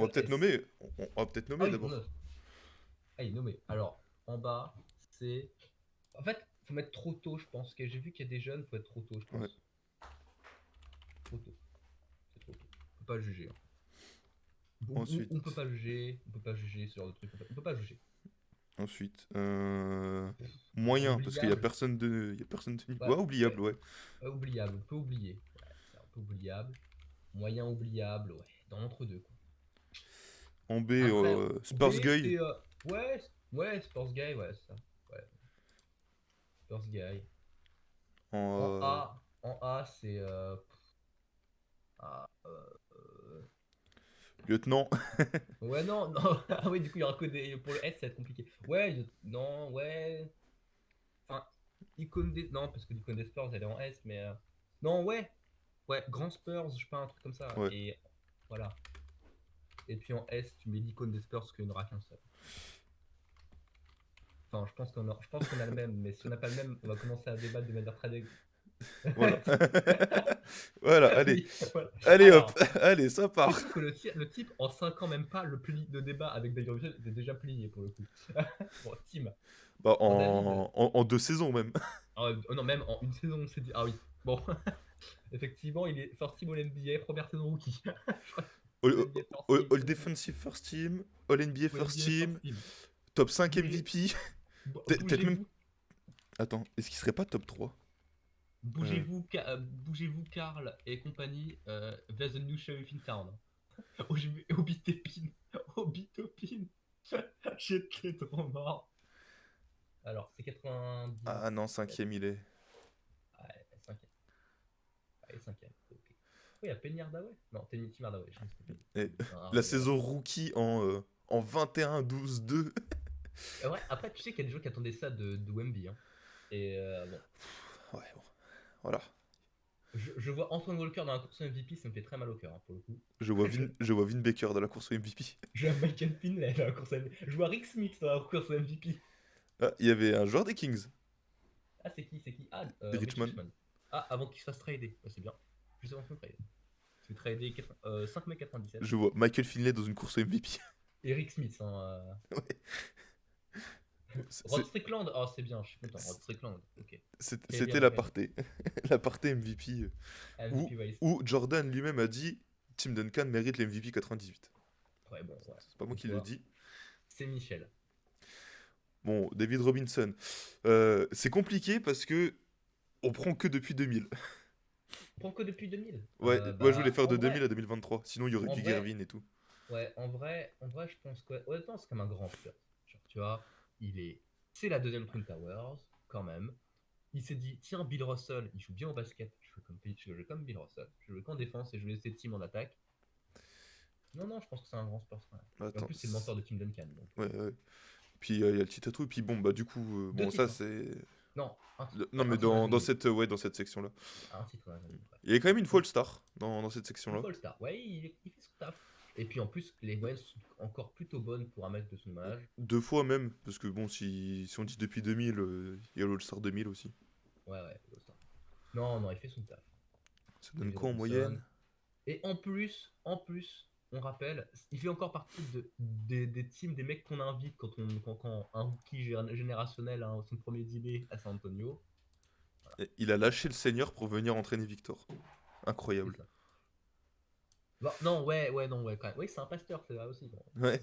va peut-être S. nommer. On va peut-être Ah nommer oui, on d'abord. note. Ah, il est nommé. Alors, en bas, c'est. En fait, faut mettre trop tôt, je pense. Que j'ai vu qu'il y a des jeunes, faut être trop tôt, je Ouais. pense. Trop tôt. C'est trop tôt. On peut pas juger, hein. On peut Ensuite. pas juger. On peut pas juger ce genre de truc. On peut pas juger. Ensuite. Moyen, parce qu'il y a Oubliable. personne de. Il y a personne de nul. Ouais, Ouais, oubliable, ouais. ouais. Oubliable. On peut oublier. Ouais, c'est un peu oubliable. Moyen oubliable, ouais. Dans l'entre-deux, quoi. En B, Après, B, Spurs Guy. c'est. Ouais, ouais, Sports Guy, ouais, c'est ça. Ouais, Sports Guy. En, En A, c'est. Ah, lieutenant. ouais, non, non. Ah oui, du coup, il y aura que des. Pour le S, ça va être compliqué. Ouais, non, ouais. Enfin, icône des. Non, parce que l'icône des Spurs, elle est en S, mais. Non, ouais. Ouais, Grand Spurs, je sais pas, un truc comme ça. Ouais. Et voilà. Et puis en S, tu mets l'icône des Spurs, parce qu'il n'y en aura qu'un seul. Enfin, je pense qu'on a le même, mais si on n'a pas le même, on va commencer à débattre de manière très. Voilà. Voilà, allez. Oui, voilà. Allez hop. Alors, Allez, ça part. sais-tu que le type, en 5 ans, même pas, le pli de débat avec David Michel était déjà plié pour le coup. Bon, Tim. Bah, Bon, David. en 2 saisons même. Non, même en une saison, c'est dit. Ah oui. Bon, effectivement, il est first team All NBA, première saison rookie. Je crois que All, All NBA first all- team, all Defensive First Team, All NBA All First NBA Team, first team. Top 5 Bougez, MVP. Peut-être même. bougez-vous, Attends, est-ce qu'il serait pas top 3? Euh, bougez-vous, Karl et compagnie. There's a new sheriff in town. Obitopin. Obitopin. J'étais trop mort. Alors, c'est 90. Ah non, cinquième il est. Ouais, 5e. Allez, 5e. Ok. Oh, il y a Penny Hardaway. Non, Timmy Hardaway. Je sais pas si Et c'était un la Hardaway. saison rookie en 21-12-2. Et ouais, après, tu sais qu'il y a des gens qui attendaient ça de Wemby, hein. Et bon, Ouais, bon, voilà. je vois Antoine Walker dans la course MVP, ça me fait très mal au cœur, hein, pour le coup. Je, Je vois Vin Baker dans la course au MVP. je vois Michael Finlay dans la course MVP. Je vois Rick Smith dans la course MVP. Ah, il y avait un joueur des Kings, Ah, c'est qui? C'est qui? Ah, Rich Richmond. Richmond. Ah, avant qu'il se fasse trader. Ouais, c'est bien. Juste avant qu'il se fasse trader. Il se fait trader 5 mai 97. Je vois Michael Finlay dans une course au MVP. Et Rick Smith, hein. Ouais. Rod Strickland. Oh, c'est bien, je suis content. Rod Strickland. Ok. KD C'était Irving. l'aparté. L'aparté MVP. Où, MVP Vice. où Jordan lui-même a dit Tim Duncan mérite l'MVP 98. Ouais, bon, ouais. C'est pas moi Comme qui le quoi, dis. c'est Michel. Bon, David Robinson. C'est compliqué parce que on prend que depuis 2000. Pourquoi depuis 2000? Ouais, moi je voulais faire En de 2000 vrai, à 2023. Sinon il y aurait en du vrai, Gervin et tout. ouais, en vrai, je pense que, honnêtement, c'est comme un grand pilote. Genre, tu vois, c'est la deuxième Twin Towers, quand même. Il s'est dit, tiens, Bill Russell, il joue bien au basket. Je veux comme Bill Russell. Je veux qu'en défense et je veux laisser Tim en attaque. Non, non, je pense que c'est un grand sport, quand même. Et en Attends. plus, c'est le mentor de Tim Duncan. Donc, Ouais, ouais. Puis il y a le petit tatou. Et puis bon, bah du coup, deux bon, ça titres, hein. c'est. Non, un titre. Non, mais Un titre dans la dans journée. cette, ouais, dans cette section-là. Un titre dans la journée. Ouais. Il y a quand même une fois All-Star dans cette Une section-là. fois All-Star. Ouais, il fait son taf. Et puis en plus, les moyennes sont encore plutôt bonnes pour un mec de son âge. 2 fois même, parce que bon, si on dit depuis 2000, il y a l'All-Star 2000 aussi. Ouais, ouais, All-Star. Non, non, il fait son taf. Ça donne David quoi en Robinson. moyenne? Et en plus, on rappelle, il fait encore partie des teams, des mecs qu'on invite quand un rookie générationnel a son premier dîner à San Antonio. Il a lâché le senior pour venir entraîner Victor. C'est Incroyable. ça. Bon, non, ouais, ouais, non, ouais, quand même. Oui, c'est un pasteur, c'est vrai aussi. Bon, Ouais.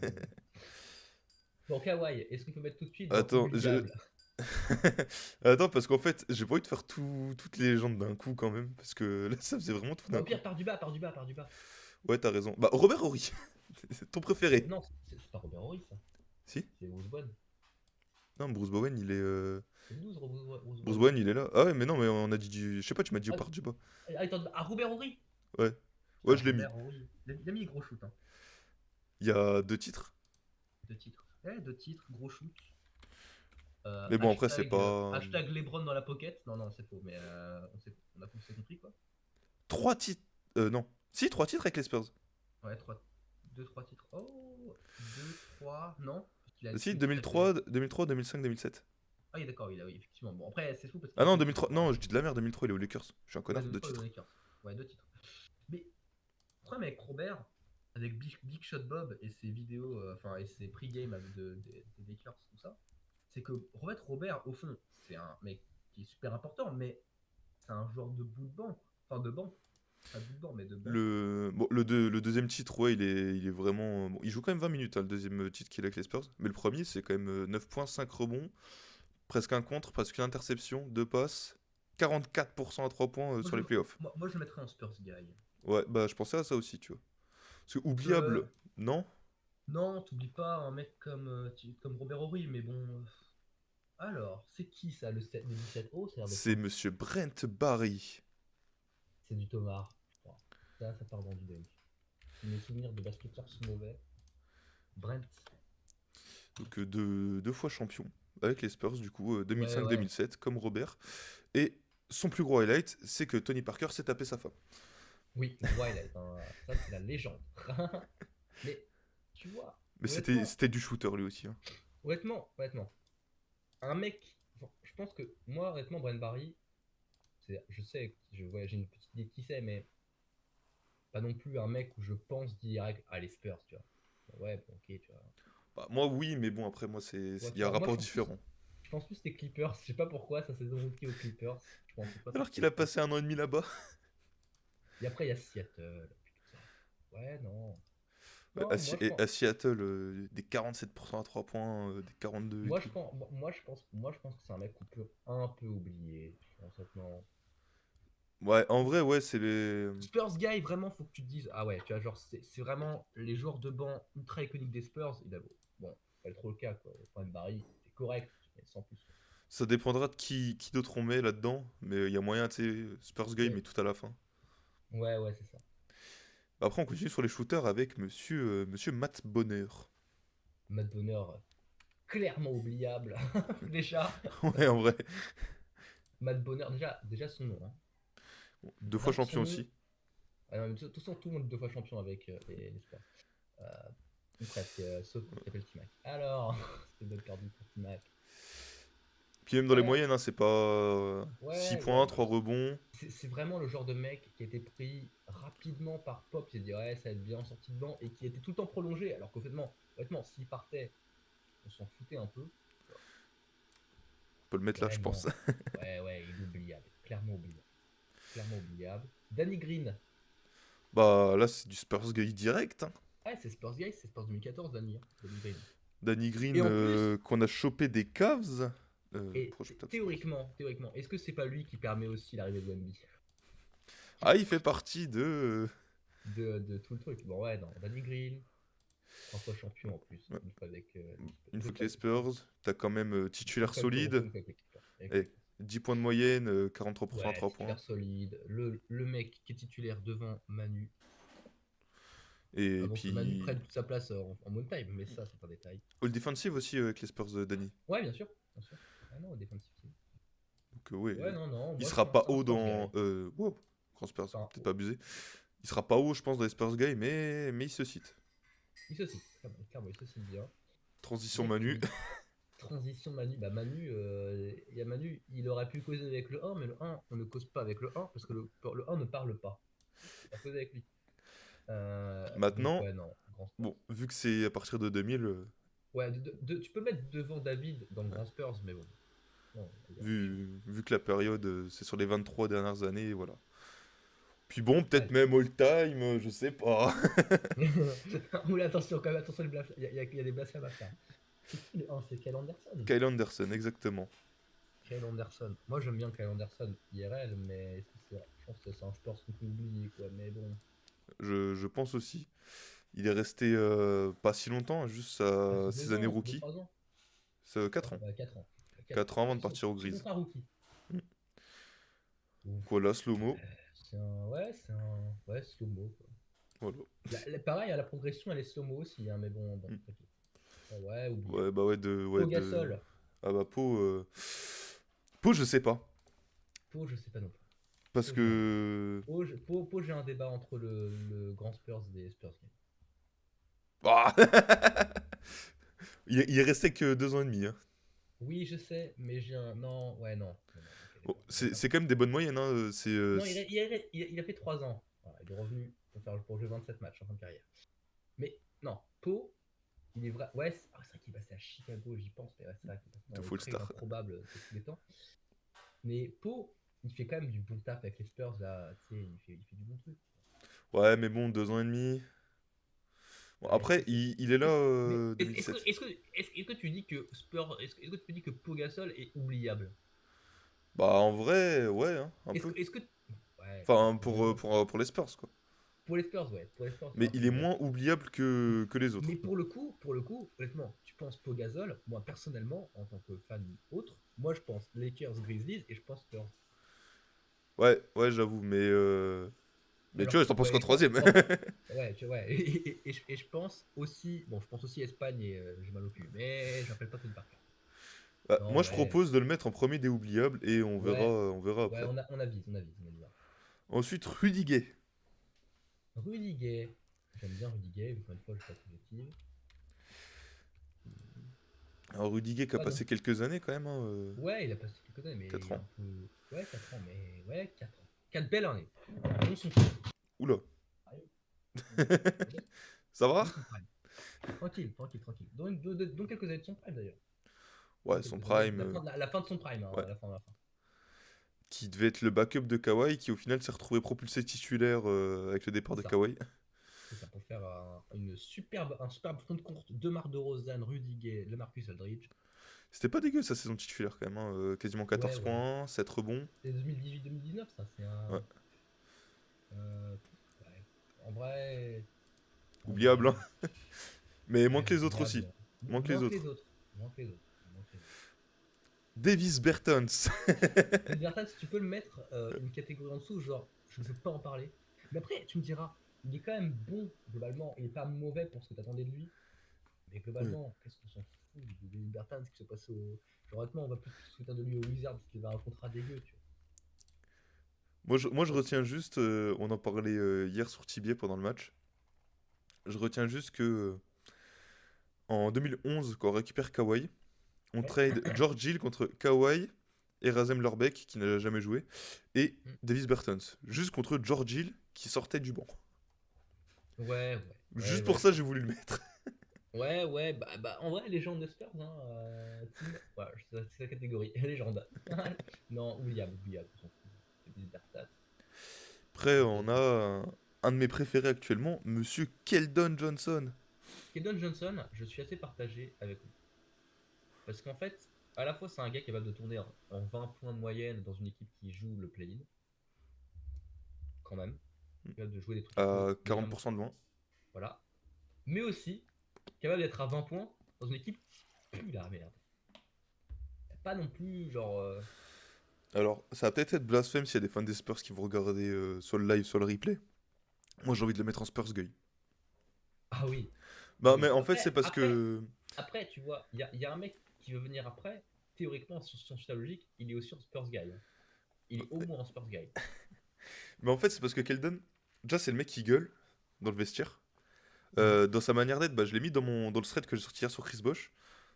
bon Kawhi, est-ce qu'on peut mettre tout de suite dans Attends, oubliable? Attends, parce qu'en fait, j'ai pas envie de faire toutes les légendes d'un coup quand même, parce que là, ça faisait vraiment tout Bah, d'un au coup. pire, par du bas, par du bas, par du bas. Ouais, t'as raison. Bah, Robert Horry, c'est ton préféré. Non, c'est pas Robert Horry, ça. Si? C'est Bruce Bowen. Non, Bruce Bowen, il est. C'est le 12, Bruce Bruce Bowen. Bowen, il est là. Ah ouais, mais non, mais on a dit du. Je sais pas, tu m'as dit Ah, par Juba. attends, ah, Robert Horry. Ouais. Ouais, Putain, je l'ai mis. Robert Horry. Il a mis gros shoot, hein. Il y a 2 titres. Deux titres. Deux titres, gros shoot. Mais bon, après, c'est pas. Hashtag LeBron dans la pocket. Non, non, c'est faux, mais on s'est compris, quoi. 3 titres. Non. Si, 3 titres avec les Spurs. Ouais, deux, trois titres. Oh, deux, trois, non. Parce qu'il a Si, une petite période. 2003, 2005, 2007. Ah oui, d'accord, oui, effectivement. Bon, après, c'est fou parce qu'il Ah a fait non, une petite 2003. période. Non, je dis de la merde, 2003, il est aux Lakers. Je suis un Ouais, connard, deux 2003, il est aux titres. Lakers. Ouais, deux titres. Mais, le problème avec Robert, avec Big Shot Bob et ses vidéos, enfin, et ses pre-game des Lakers, tout ça, c'est que en fait, Robert, au fond, c'est un mec qui est super important, mais c'est un joueur de bout de banc, quoi. Enfin, de banc. Pas de bout de banc, mais de banc. Le deuxième titre, ouais, il est vraiment. Bon, il joue quand même 20 minutes, hein, le deuxième titre qu'il a avec les Spurs. Mais le premier, c'est quand même 9 points, 5 rebonds, presque un contre, presque une interception, 2 passes, 44% à 3 points Moi, sur les playoffs. moi, je le mettrais en Spurs guy. Ouais, bah je pensais à ça aussi, tu vois. Parce que oubliable, Je... non? Non, t'oublies pas un mec comme, comme Robert Horry, mais bon. Alors, c'est qui ça, le 17? Oh, ça a l'air d'être C'est un. Monsieur Brent Barry. C'est du Tomar, je crois. Ça part dans du dunk. Si mes souvenirs de basketteurs sont mauvais. Brent. Donc deux fois champion avec les Spurs, du coup, Ouais, ouais. 2005-2007, comme Robert. Et son plus gros highlight, c'est que Tony Parker s'est tapé sa femme. Oui, Twilight, hein. Ça, c'est la légende. Mais, tu vois, Mais honnêtement, c'était du shooter lui aussi, hein. honnêtement, un mec. Enfin, je pense que moi, honnêtement, Brent Barry, je sais, j'ai une petite idée de qui c'est, mais pas non plus un mec où je pense direct à les Spurs, tu vois. Ouais, bon, ok, tu vois. Bah, moi, oui, mais bon, après, moi, Ouais, il tu y a un vois, moi, rapport différent. je pense plus les Clippers. Je sais pas pourquoi, sa saison rookie aux Clippers. Je pensais pas Alors plus qu'il aux a Spurs. passé un an et demi là-bas. Et après, il y a Seattle, puis tout ça. Ouais, non. Ouais, Non, moi, je pense. À Seattle, des 47% à 3 points, des 42 et tout. Moi, je pense que c'est un mec qu'on peut un peu oublier. Honnêtement. Ouais, en vrai, ouais, c'est les. Spurs guy, vraiment, faut que tu te dises, ah ouais, tu vois, genre, c'est vraiment les joueurs de banc ultra iconiques des Spurs. Il a bon, pas trop le cas, quoi. Enfin, Barry, c'est correct, mais sans plus, quoi. Ça dépendra de qui d'autre on met là-dedans. Mais il y a moyen, tu sais, Spurs Game, mais Oui. tout à la fin. Ouais, ouais, c'est ça. Après, on continue sur les shooters avec monsieur Matt Bonner. Matt Bonner, clairement oubliable. Déjà, Ouais, en vrai. Matt Bonner, déjà son nom, hein. Bon, deux fois Vraiment son champion nom. aussi. Ah non, mais de toute façon, tout le monde est deux fois champion avec les Spurs. Euh, ou presque, sauf qui s'appelle T-Mac. Alors, c'était bien perdu pour T-Mac. Puis même dans les Ouais, moyennes, hein, c'est pas 6 ouais, ouais, points, bah, 3 rebonds. c'est vraiment le genre de mec qui a été pris rapidement par Pop, il s'est dit ouais, ça va être bien en sortie de banc, et qui était tout le temps prolongé, alors honnêtement, s'il partait, on s'en foutait un peu. On peut le mettre là, Ouais, je non. pense. Ouais, ouais, il est oubliable. Clairement oubliable. Clairement oubliable. Danny Green. Bah là, c'est du Spurs Guy direct, hein. Ouais, c'est Spurs Guys, c'est Spurs 2014, Danny, hein, Danny Green. Danny Et Green, en plus, qu'on a chopé des Cavs. et Proche peut-être Spurs. théoriquement, est-ce que c'est pas lui qui permet aussi l'arrivée de Wemby Ah, il fait partie de. de tout le truc? Bon, ouais, non. Danny Green, trois fois champion en plus, Ouais. une fois avec Une deux fois que fois les avec les Spurs, Spurs, t'as quand même une titulaire fois avec Toronto, solide. une fois avec les Clippers. Avec les Et Lakers. 10 points de moyenne, 43% à Ouais, 3 points. titulaire solide. Le mec qui est titulaire devant Manu. Et Avant que Manu puis. prenne toute sa place en money time, mais ça, c'est un détail. All defensive aussi avec les Spurs, Danny. Ouais, bien sûr, bien sûr. Ah non, defensive team. Donc, ouais, Ouais, non, non, il moi je sera pense que pas c'est un haut Spurs dans. guy. Wow, grand Spurs, Enfin, peut-être pas abusé. Il sera pas haut, je pense, dans les Spurs Guy, mais il se cite. il se cite, clairement, il se cite bien. Transition Mec Manu. qui. Transition Manu. Bah, Manu, il y a Manu, il aurait pu causer avec le 1, mais le 1, on ne cause pas avec le 1 parce que le 1 ne parle pas. On va causer avec lui. Donc, Maintenant, ouais, non, grand Spurs. bon, vu que c'est à partir de 2000, Ouais, tu peux mettre devant David dans le grand Spurs, mais bon, non, il y a chiant. vu que la période, c'est sur les 23 dernières années, voilà. Puis bon, Ouais. peut-être même all-time, je sais pas. Oula, attention, quand même, attention, il y a des blasphèmes à faire. C'est qui le 1? C'est Kyle Anderson. Kyle Anderson, exactement. Kyle Anderson. Moi, j'aime bien Kyle Anderson IRL, mais est-ce que je pense que c'est un Spurs qu'on peut oublier, quoi. Mais bon, Je pense aussi. Il est resté pas si longtemps, juste ah, c'est ses deux années ans, deux, rookie. trois ans. C'est Ouais, 4 ans. bah, 4 ans. 4 ans avant de Son, partir aux son Grises. contrat rookie. Mm. Ouf. Voilà, slow-mo. Ouais, slow-mo, quoi. Voilà. Pareil, à la progression, elle est slow-mo aussi, hein, mais bon, Mm. ok. Ah ouais, oubliable. Ouais, bah ouais, Pau Gasol. Ah bah, Pau, Pau, je sais pas. Pau, je sais pas non plus. Parce Pau, j'ai un doute. que. Pau, j'ai un débat entre le grand Spurs des Spurs Games. Ah il est resté que 2 ans et demi, hein. Oui, je sais, mais j'ai un. Non, ouais, non. Non, non, ok, Bon, d'accord. On va pas. c'est quand même des bonnes moyennes, hein. Non, il a fait 3 ans. Voilà, il est revenu pour jouer 27 matchs en fin de carrière. Mais non, Pau, il est vrai. Ouais, c'est vrai qu'il est passé à Chicago, j'y pense, mais ouais, c'est vrai qu'il est passé dans De le full trade star. improbable de tous les temps. Mais Pau, il fait quand même du bon taf avec les Spurs, là, tu sais, il fait du bon truc. Ouais, mais bon, 2 ans et demi. Bon, Ouais, après, il est là mais est-ce que, 2017. est-ce que tu dis que Spurs, est-ce que tu dis que Pau Gasol est oubliable? Bah, en vrai, ouais, hein, un Est-ce peu. que, est-ce que, ouais, Enfin, pour deux ans. pour les Spurs, quoi. Pour les Spurs, ouais, pour les Spurs, c'est Mais un peu il est oubliable. moins oubliable que les Mais autres. pour le coup, honnêtement, tu penses Pogazol, moi personnellement, en tant que fan autre, moi je pense Lakers, Grizzlies et je pense Spurs. Ouais, ouais, j'avoue, mais tu Alors, vois, t'en penses ouais, quoi et toi, troisième? ouais, ouais, et je pense aussi, bon, je pense aussi Espagne et j'ai mal au cul, mais je rappelle pas Tony Parker. Bah, Non, moi, je ouais, propose de le mettre en premier des oubliables et ouais, on verra ouais, après. on avise, on avise. Ensuite, Rudy Gay. Rudy Gay, j'aime bien Rudy Gay, encore une fois, je suis pas subjective. Alors, Rudy Gay qui a Pas non. passé quelques années quand même, hein, Ouais, il a passé quelques années, mais 4 il est ans. un peu. Ouais, 4 ans, mais ouais, 4 ans. 4 belles années. Dont son Oula. prime. Ça va? Dont son prime. Tranquille, tranquille, tranquille. Dont quelques années de son prime d'ailleurs. Dont Ouais, son quelques années. prime, La fin de son prime, hein, ouais. la fin de la fin. Qui devait être le backup de Kawhi, qui au final s'est retrouvé propulsé titulaire avec le départ C'est de ça. Kawhi. C'est ça, pour faire un superbe front de courte de Mar de Rosanne, Rudiger, Lamarcus Aldridge. C'était pas dégueu sa saison titulaire quand même, hein, quasiment Ouais, 14 ouais. points, 7 rebonds. C'est 2018-2019, ça. C'est Ouais. un. Ouais. En vrai. En Oubliable, hein. vrai. Mais moins Ouais, que les autres aussi. oubliable. Moins que les Moins que les autres. autres. Moins que les autres. Moins que les autres. Davis Bertans. Mais Bertans, si tu peux le mettre une catégorie en dessous, genre, je ne veux pas en parler. Mais après, tu me diras, il est quand même bon, globalement. Il est pas mauvais pour ce que tu attendais de lui. Mais Oui. globalement, qu'est-ce qu'on s'en fout de David Bertans qui se passe au. Genre, honnêtement, on va plus se souhaiter de lui au Wizards parce qu'il va un contrat dégueu, tu Moi, je retiens juste, on en parlait hier sur Tibier pendant le match. Je retiens juste que en 2011, quand on récupère Kawhi, on vois. trade George Hill contre Kawhi et Razem Lorbeck, qui n'a jamais joué, et Ouais. Davis Bertans. Juste contre George Hill, qui sortait du banc. Ouais, ouais, Juste ouais, pour je ça, j'ai comprends. voulu le mettre. Ouais, bah, en vrai, légende de Spurs, hein, team, voilà, c'est sa catégorie, légende. Non, oubliable, on s'en fout. C'est des Bertans. Après, Des on a Bertans. un de mes préférés actuellement, Monsieur Keldon Johnson. Keldon Johnson, je suis assez partagé avec lui. Parce qu'en fait, à la fois, c'est un gars capable de tourner en 20 points de moyenne dans une équipe qui joue le play-in, quand même. Capable de jouer des trucs un peu À légèrement. 40% de loin. Voilà. Mais aussi, capable d'être à 20 points dans une équipe qui pue la merde. Pas non plus, genre. Alors, ça va peut-être être blasphème s'il y a des fans des Spurs qui vont regarder soit le live, soit le replay. Moi, j'ai envie de le mettre en Spurs guy. Ah oui. Ah Bah, mais oui. en fait, c'est Après, parce après, que. après, tu vois, il y a un mec qui veut venir après. Théoriquement, sur son la logique, il est aussi en Spurs Guy, hein. Il est au moins en Spurs Guy. Mais en fait, c'est parce que Keldon, déjà, c'est le mec qui gueule dans le vestiaire. Mhm. Dans sa manière d'être, bah, je l'ai mis dans le thread que j'ai sorti hier sur Chris Bosh.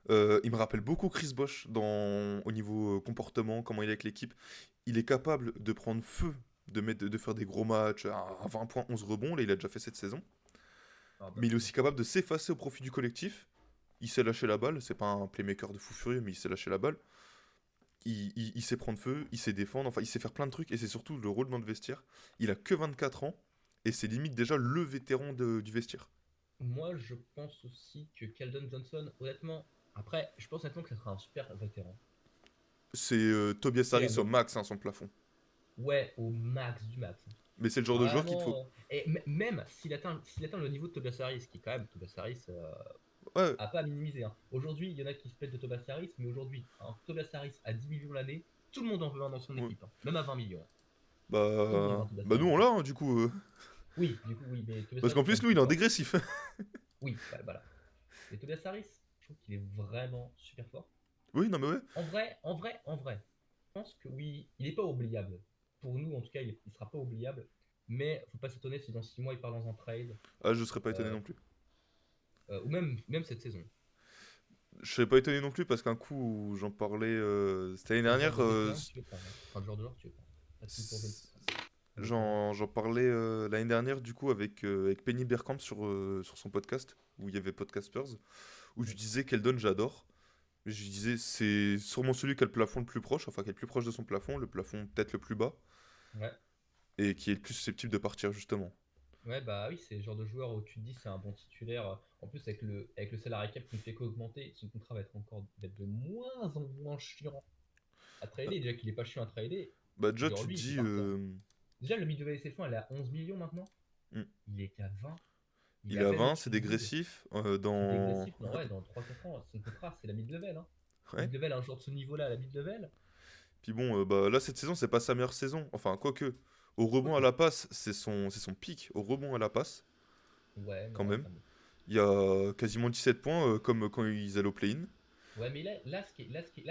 Il me rappelle beaucoup Chris Bosh au niveau comportement, comment il est avec l'équipe. Il est capable de prendre feu, de faire des gros matchs à 20 points, 11 rebonds. Là, il a déjà fait cette saison. Ah bah, Mais il est bien aussi sûr. capable de s'effacer au profit du collectif. Il sait lâcher la balle. C'est pas un playmaker de fou furieux, mais il sait lâcher la balle. Il sait prendre feu, il sait défendre. Enfin, il sait faire plein de trucs. Et c'est surtout le rôle dans le vestiaire. Il a que 24 ans. Et c'est limite déjà le vétéran du vestiaire. Moi, je pense aussi que Keldon Johnson, honnêtement, après, je pense honnêtement que ça sera un super vétéran. C'est Tobias Et, Harris au max, hein, son plafond. ouais, au max du max. Mais c'est le genre de joueur qu'il te faut. Vraiment. Et même s'il atteint le niveau de Tobias Harris, qui quand même, Tobias Harris, Ouais, a pas à minimiser, hein. Aujourd'hui, il y en a qui se plaignent de Tobias Harris, mais aujourd'hui, hein, Tobias Harris à 10 millions l'année, tout le monde en veut un dans son ouais. équipe, hein. Même à 20 millions. Tout le monde veut un Bah, Tobias bah nous Harris, on hein. l'a, hein, du coup. Oui, du coup, oui, mais Tobias Parce Harris, qu'en c'est quand plus, même nous, il plus est en fort. dégressif. Oui, ouais, voilà. Mais Tobias Harris, je trouve qu'il est vraiment super fort. Oui, non, mais ouais. En vrai, je pense que oui, il n'est pas oubliable. Pour nous, en tout cas, il sera pas oubliable. Mais faut pas s'étonner si dans 6 mois, il part dans un trade. Ah, je serais pas étonné euh, non plus. ou même cette saison. Je serais pas étonné non plus parce qu'un coup où j'en parlais, c'était l'année C'est le genre dernière. de vétéran que tu veux prendre, hein. Enfin, le genre de joueur que tu veux prendre. Pas tout pour 26. J'en parlais l'année dernière du coup avec Penny Bergkamp sur son podcast, où il y avait Podcasters, où je Mm. disais qu'Eldon j'adore. Mais je lui disais c'est sûrement celui qui a le plafond le plus proche, enfin qui est le plus proche de son plafond, le plafond peut-être le plus bas, Ouais. et qui est le plus susceptible de partir justement. Ouais, bah oui, c'est le genre de joueur où tu te dis c'est un bon titulaire. En plus, avec le salary cap qui ne fait qu'augmenter, son contrat va être de moins en moins chiant à Euh, trader. Déjà qu'il est pas chiant à trader, Bah déjà tu te figure-lui, il peut dis partir. Déjà, le mid level SFO, elle est à 11 millions maintenant. hmm, Il est qu'à 20. Il est il à est à peine 20, c'est au-dessus du mid. dégressif C'est dans dégressif. Non, ouais, dans 3 4 ans, son contrat, c'est la mid level. Hein. ouais. Mid level, un joueur de ce niveau-là, à la mid level. Puis bon bah là cette saison c'est pas sa meilleure saison, enfin quoique au rebond à Quoique. la passe c'est son pic au rebond à la passe Ouais, quand non, même. quand même. Il y a quasiment 17 points comme quand ils allaient au play-in. Ouais, mais là,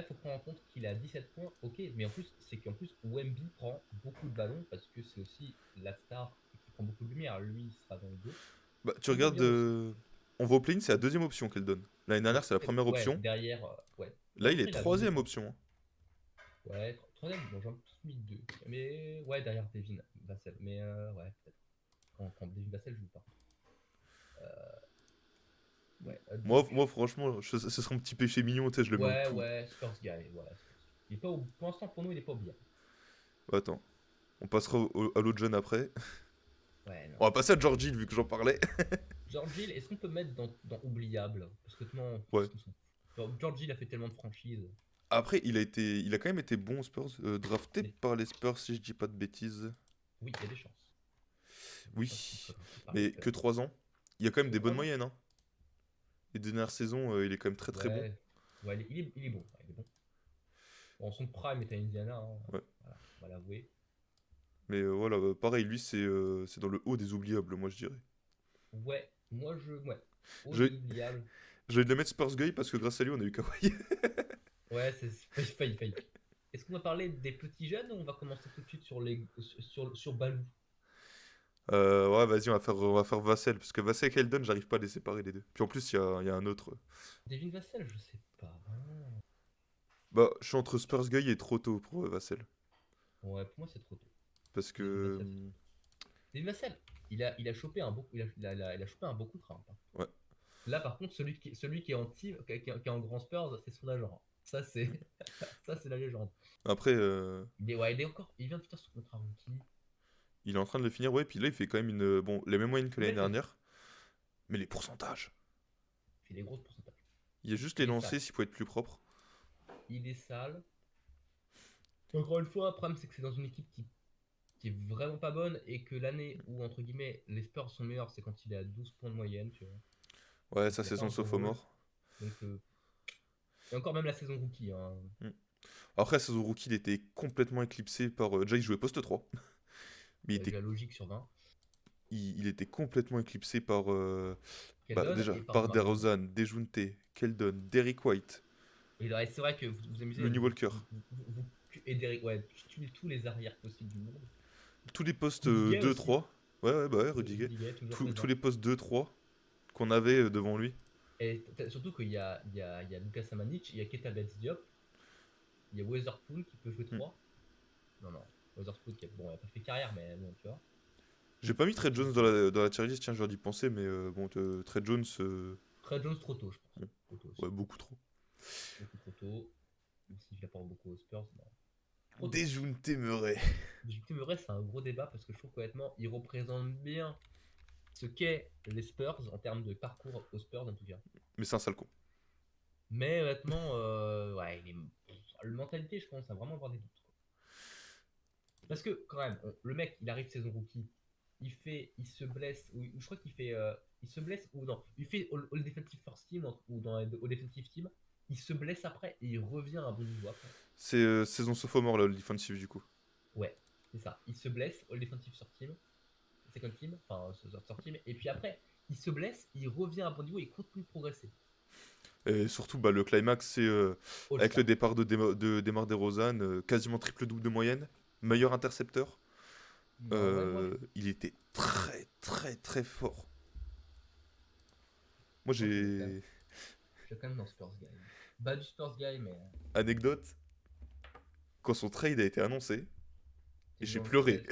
faut prendre en compte qu'il a 17 points, ok, mais en plus, c'est qu'en plus, Wemby prend beaucoup de ballons parce que c'est aussi la star qui prend beaucoup de lumière. Lui, il sera dans le dos. Bah, tu Ce qu'on peut regardes, dire aussi. on va au play-in, c'est la deuxième option qu'elle donne. L'année dernière, c'est la première Ouais, option. derrière, ouais. Là, Non, il est après, il a double troisième option. option, hein. Ouais, troisième, bon, j'en ai tous mis deux. Mais ouais, derrière Devin Vassell. Mais ouais, peut-être. Quand Devin Vassell joue pas. Ouais, Moi franchement, ce serait un petit péché mignon, tu sais, je le mets en ouais, tout. ouais, Spurs guy. Ouais, Spurs. Il est pas pour l'instant, pour nous, il est pas bien. Attends, on passera à l'autre jeune après. Ouais, On non. va passer à Georgie, vu que j'en parlais. George Hill, est-ce qu'on peut mettre dans oubliable? Parce que non, Ouais. George Hill a fait tellement de franchises. Après, il a quand même été bon aux Spurs. Drafté Mais par les Spurs, si je dis pas de bêtises. oui, il y a des chances. Il y a des chances qu'il Oui, soit drafté par les mais que Spurs. 3 ans. Il y a quand même Que des bonnes 3 ans? moyennes, hein. Les dernières saisons, il est quand même très très bon. Ouais. Ouais, il est bon. Ouais, il est bon. Bon, son prime était à Indiana, hein. Ouais. Voilà, on va l'avouer. Mais voilà, pareil, lui, c'est dans le haut des oubliables, moi je dirais. Ouais, ouais. Haut Je des oubliables. J'ai de le mettre Spurs Guy parce que grâce à lui, on a eu Kawhi. Ouais, c'est failli. Est-ce qu'on va parler des petits jeunes ou on va commencer tout de suite sur Balou? Ouais, vas-y, on va faire Vassell. Parce que Vassell et Keldon, j'arrive pas à les séparer les deux. Puis en plus, il y a un autre. Devin Vassell, je sais pas. Bah, je suis entre Spurs Guy et trop tôt pour Vassell. Ouais, pour moi, c'est trop tôt. Parce que. Devin Vassell, c'est trop tôt. Devin Vassell, il a chopé un beau, il a chopé un beau coup de train, hein. Ouais. Là, par contre, celui qui est en team, qui est en grand Spurs, c'est son agent. Ça, c'est ça, c'est la légende. Après, Ouais, il vient de finir son contrat rookie. il est en train de le finir, ouais. Puis là, il fait quand même une. Bon, les mêmes moyennes que l'année Ouais, dernière. Mais les pourcentages. il fait des gros pourcentages. Il y a juste les Il est sale. lancers s'il faut être plus propre. Il est sale. Et encore une fois, le problème, c'est que c'est dans une équipe qui est vraiment pas bonne et que l'année où, entre guillemets, les Spurs sont meilleurs, c'est quand il est à 12 points de moyenne, tu vois. Ouais, Donc sa il a pas saison un gros rôle. sophomore. Donc, et encore même la saison rookie, hein. Hmm. Après, saison rookie, il était complètement éclipsé par. Déjà, il jouait poste 3. Mais Déjà logique sur 20. il était complètement éclipsé par. Bah, Keldon déjà, et par par DeMar DeRozan. DeRozan, Dejounte, Keldon, Derrick White, Et ouais, c'est vrai que vous amusez, Lonnie Walker. et Derrick, ouais, tu tues tous les arrières possibles du monde. Tous les postes Rudy Gay aussi. 2-3. Ouais, ouais, bah ouais, Rudiger. Rudy Gay, toujours Tous présent. les postes 2-3 qu'on avait devant lui. Et surtout qu'il y a Lucas Samanic, il y a Keita Diop, il y a Weatherpool qui peut jouer Hmm. 3. Non, non, Weatherpool qui bon, il a pas fait carrière, mais bon, tu vois. J'ai pas mis Trey Ensuite, Jones dans la tier list, tiens, je dû d'y penser, mais bon, Trey Jones, Trey Jones trop tôt, je pense. bon, Trop tôt ouais, aussi. beaucoup trop. Beaucoup trop tôt. Même si je l'apporte beaucoup aux Spurs, non. Trop tôt. Dejounte Murray. J.T. Murray, c'est un gros débat parce que je trouve qu'honnêtement, il représente bien ce qu'est les Spurs en termes de parcours aux Spurs en tout cas. Mais c'est un sale con. Mais honnêtement, ouais, le mentalité, je pense, à vraiment avoir des doutes, quoi. Parce que quand même, le mec, il arrive saison rookie, il se blesse, ou je crois qu'il fait, il se blesse ou non, il fait all defensive first team ou dans all defensive team, il se blesse après et il revient à un bon niveau après. C'est saison sophomore, là, le defensive, du coup. Ouais, c'est ça. Il se blesse all defensive first team, second team, enfin third team, et puis après, il se blesse, il revient à un bon niveau et il continue de progresser. Et surtout, bah, le climax, c'est All avec le star. départ de DeMar DeRozan, quasiment triple-double de moyenne, meilleur intercepteur. Non, ouais, moi, Il était très, très, très fort. Moi, moi je j'ai. suis quand même dans Spurs Guy. Bas du Spurs Guy, mais Anecdote, quand son trade a été annoncé, et ils j'ai l'ont pleuré.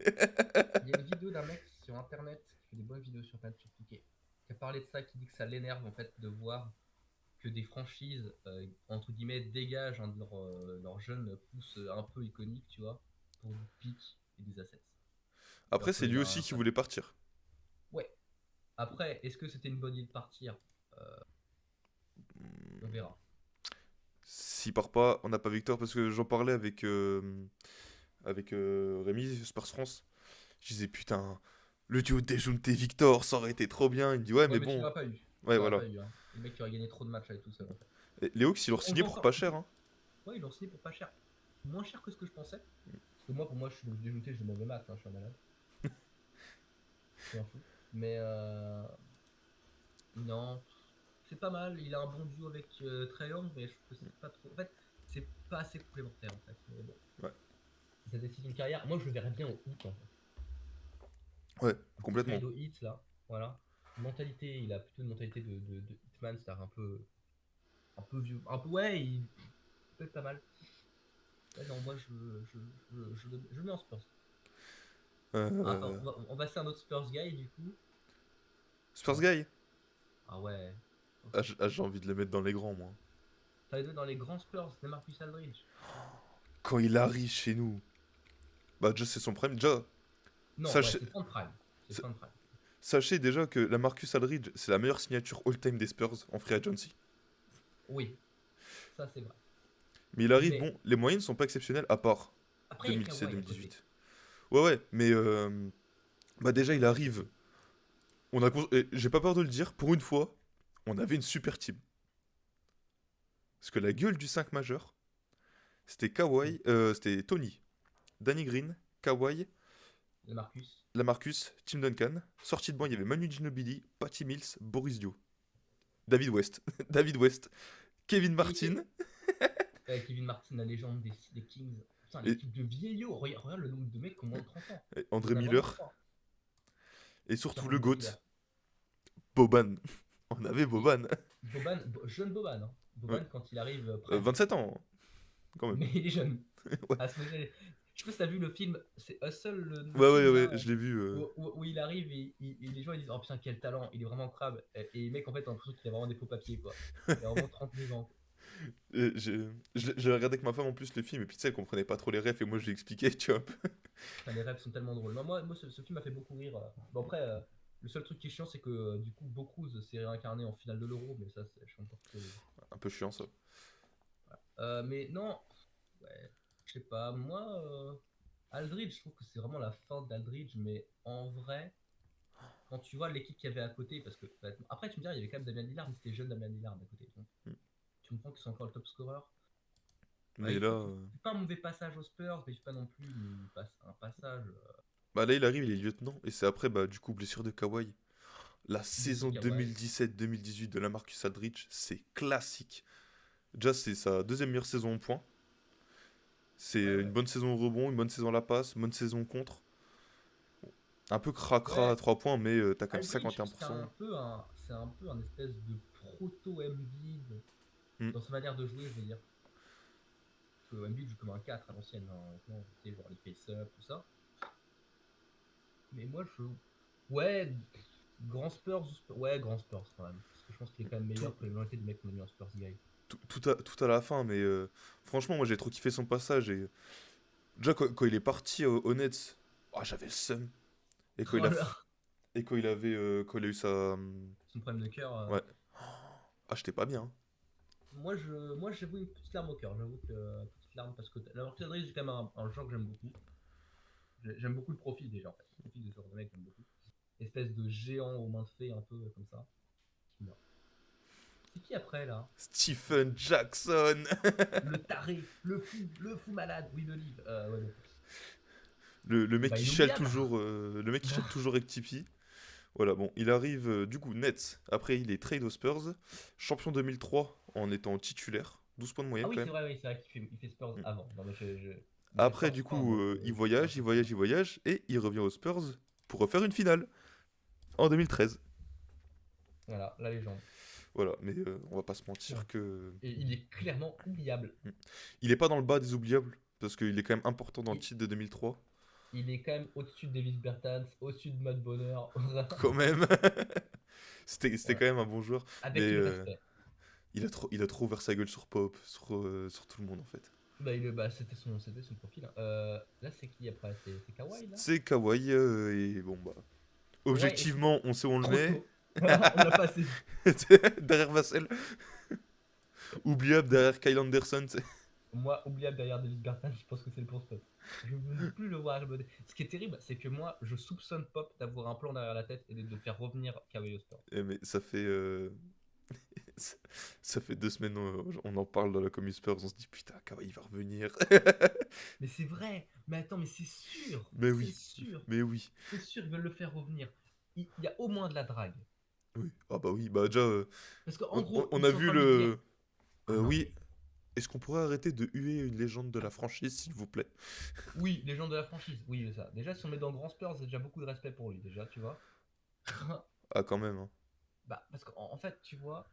Il y a une vidéo d'un mec sur internet qui fait des bonnes vidéos sur internet sur Piqué, qui a parlé de ça, qui dit que ça l'énerve en fait de voir que des franchises entre guillemets dégagent un de leurs jeunes pousses un peu iconiques, tu vois, pour du pic et des assets. Après, Alors c'est qu'il lui y a aussi un qui fan. voulait partir. Ouais. Après, est-ce que c'était une bonne idée de partir? On verra. S'il part pas, on n'a pas Victor parce que j'en parlais avec Rémi, Spurs France. Je disais putain, le duo Dejounte et Victor, ça aurait été trop bien. Il me dit ouais, Ouais, mais mais tu bon. l'auras pas eu. Ouais, Tu l'auras voilà. pas eu, hein. Le mec qui aurait gagné trop de matchs avec tout seul en fait. Et les Hawks, ils l'ont On signé joue pour pas encore. cher, hein. Ouais, ils l'ont signé pour pas cher. Moins cher que ce que je pensais. Parce que moi, pour moi, je suis dégoûté, je demande le max, hein, je suis un malade. Je suis un fou. Mais non, c'est pas mal. Il a un bon duo avec Trae Young, mais je trouve que c'est pas trop. En fait, c'est pas assez complémentaire en fait. Mais bon, Ouais, ça décide une carrière. Moi, je le verrais bien au Heat en fait. ouais, Un petit complètement. trade au Heat là. Voilà. Mentalité, il a plutôt une mentalité de Hitman, c'est-à-dire un peu vieux. Un peu, ouais, il peut être pas mal. Ouais, non, moi, je le mets en Spurs. Attends, Euh, on va faire un autre Spurs guy du coup. Spurs Ouais. Guy. Ah ouais. Ah, j'ai envie de le mettre dans les grands, moi. T'as les deux dans les grands Spurs, c'est Marcus Aldridge. Quand il arrive chez nous, bah déjà c'est son prime. Déjà, Non, ouais, sachez, c'est fin de prime. C'est sa- fin de prime. sachez déjà que la Marcus Aldridge, c'est la meilleure signature all-time des Spurs en free agency. Oui, ça c'est vrai. Mais il arrive, Mais bon, les moyennes sont pas exceptionnelles, à part après, il y a Kawhi à côté. 2017-2018. Ouais, ouais, mais bah déjà il arrive. Et j'ai pas peur de le dire, pour une fois, on avait une super team. Parce que la gueule du 5 majeur, c'était Hmm. C'était Tony, Danny Green, Kawhi, Le Marcus. Lamarcus, Tim Duncan. Sortie de banc, il y avait Manu Ginobili, Patty Mills, Boris Dio, David West, David West, Kevin Et Martin, Kevin Martin, la légende des Kings. Putain, et, l'équipe de vieillots. Regarde le nombre de mecs qui ont moins de 30 ans. et Il y André en a vraiment Miller, trois. et surtout le Cameron Miller. GOAT, Boban. On avait Et Boban. jeune Boban. Hein. Ouais. Boban, quand il arrive prime. 27 ans, quand même. Mais il est jeune. Ouais. À ce moment, je sais pas si t'as vu le film, c'est Hustle, le Ouais, ouais, film ouais, là, je l'ai vu. où il arrive et, les gens ils disent oh putain quel talent, il est vraiment crabe. Et le mec en fait t'as l'impression qu'il a vraiment des faux papiers quoi. Il a vraiment 32 ans. Je l'ai regardé avec ma femme en plus le film, et puis tu sais, elle comprenait pas trop les refs, et moi je lui expliquais, tu vois. Un peu. Putain, les rêves sont tellement drôles. Moi ce film m'a fait beaucoup rire. Bon après, le seul truc qui est chiant c'est que du coup Bocruz s'est réincarné en finale de l'Euro, mais ça je suis encore plutôt. Un peu chiant ça. Mais non, ouais, je sais pas, moi Aldridge, je trouve que c'est vraiment la fin d'Aldridge, mais en vrai. Quand tu vois l'équipe qu'il y avait à côté, parce que bah, après tu me diras, il y avait quand même Damien Lillard, mais c'était jeune Damien Lillard à côté. Donc, Mm. tu me prends que c'est encore le top scorer. Ouais, Mais là, il fait pas un mauvais passage aux Spurs, mais il fait pas non plus un passage. bah là il arrive, il est lieutenant, et c'est après, bah du coup, blessure de Kawhi. La Blessé saison Kawhi. 2017-2018 de la Marcus Aldridge, c'est classique. Déjà, c'est sa deuxième meilleure saison en points. C'est Ouais, une ouais. bonne saison au rebond, une bonne saison à la passe, une bonne saison au contre. Un peu cracra à Ouais, 3 points, mais t'as quand même Aldridge, c'est 51%. un peu un espèce de proto Embiid Hmm. dans sa manière de jouer, je veux dire. Parce que Embiid joue comme un 4 à l'ancienne, hein, honnêtement, tu sais, genre les face-up, tout ça. Mais moi, ouais, grand Spurs, ouais, grand Spurs quand même. Parce que je pense qu'il est quand même Tout, meilleur que la majorité des mecs qu'on a mis en Spurs guy. tout à la fin, mais franchement, moi j'ai trop kiffé son passage. Et déjà, quand il est parti au Nets, oh, j'avais le seum. Et quand il Oh a, là, et quand il a eu sa. son problème de cœur. Ouais. Ah, j'étais pas bien, hein. Moi, j'avoue une petite larme au cœur. J'avoue que petite larme parce que la Marquise Aldridge, c'est quand même un genre que j'aime beaucoup. J'aime beaucoup le profil déjà en fait. Le profil de ce genre de mec, j'aime beaucoup. Espèce de géant aux mains de fée, un peu comme ça. Non. C'est qui après là? Stephen Jackson. Le taré, le fou malade, oui, le livre. Ouais, bon. Le mec Bah, qui chiale inoubliable. toujours, le mec qui chiale toujours avec Tipeee. Voilà, bon, il arrive du coup Nets. Après, il est trade aux Spurs. Champion 2003 en étant titulaire. 12 points de Ah moyenne oui, quand même. c'est vrai il fait Spurs Mm. avant. Non, mais il était Après, Spurs du 3 coup, donc il c'est un voyage, il peu voyage, plus. il voyage. Et il revient aux Spurs pour refaire une finale en 2013. Voilà, la légende. Voilà, mais on va pas se Ouais. mentir que. Et il est clairement oubliable. Mm. Il est pas dans le bas des oubliables. Parce qu'il est quand même important dans le Il- titre de 2003. il est quand même au-dessus de Davis Bertans, au-dessus de Matt Bonner. Quand même. C'était Voilà. quand même un bon joueur. Avec Mais tout le respect. il a trop ouvert sa gueule sur Pop, sur tout le monde en fait. Bah, c'était son profil, hein. Là, c'est qui après? C'est Kawhi, là? C'est Kawhi, et bon, bah. Ouais, et Objectivement, on sait où on le trop met. tôt. On l'a pas saisi. Derrière Vassell. Oubliable derrière Kyle Anderson. Moi, oubliable derrière David Bertans, je pense que c'est le bon spot. Je ne veux plus le voir arriver. Ce qui est terrible, c'est que moi, je soupçonne Pop d'avoir un plan derrière la tête et de faire revenir Kawhi au sport. Mais ça fait. Ça ça fait 2 semaines, on en parle dans la commu Spurs, on se dit putain, Kawhi il va revenir. Mais c'est vrai. Mais attends, mais c'est sûr. Mais C'est oui, sûr. mais oui. C'est sûr qu'ils veulent le faire revenir. Il y a au moins de la drague. Oui. Ah bah oui, bah déjà, Parce qu'en on, on- gros, on ils a sont en vu train de lui dire. le. Ah non, Oui, mais. est-ce qu'on pourrait arrêter de huer une légende de la franchise, s'il vous plaît? Oui, les gens de la franchise. Oui, ça. Déjà, si on met dans Grand Spurs, c'est déjà beaucoup de respect pour lui, déjà, tu vois. Ah, quand même, hein. Bah, parce qu'en fait, tu vois,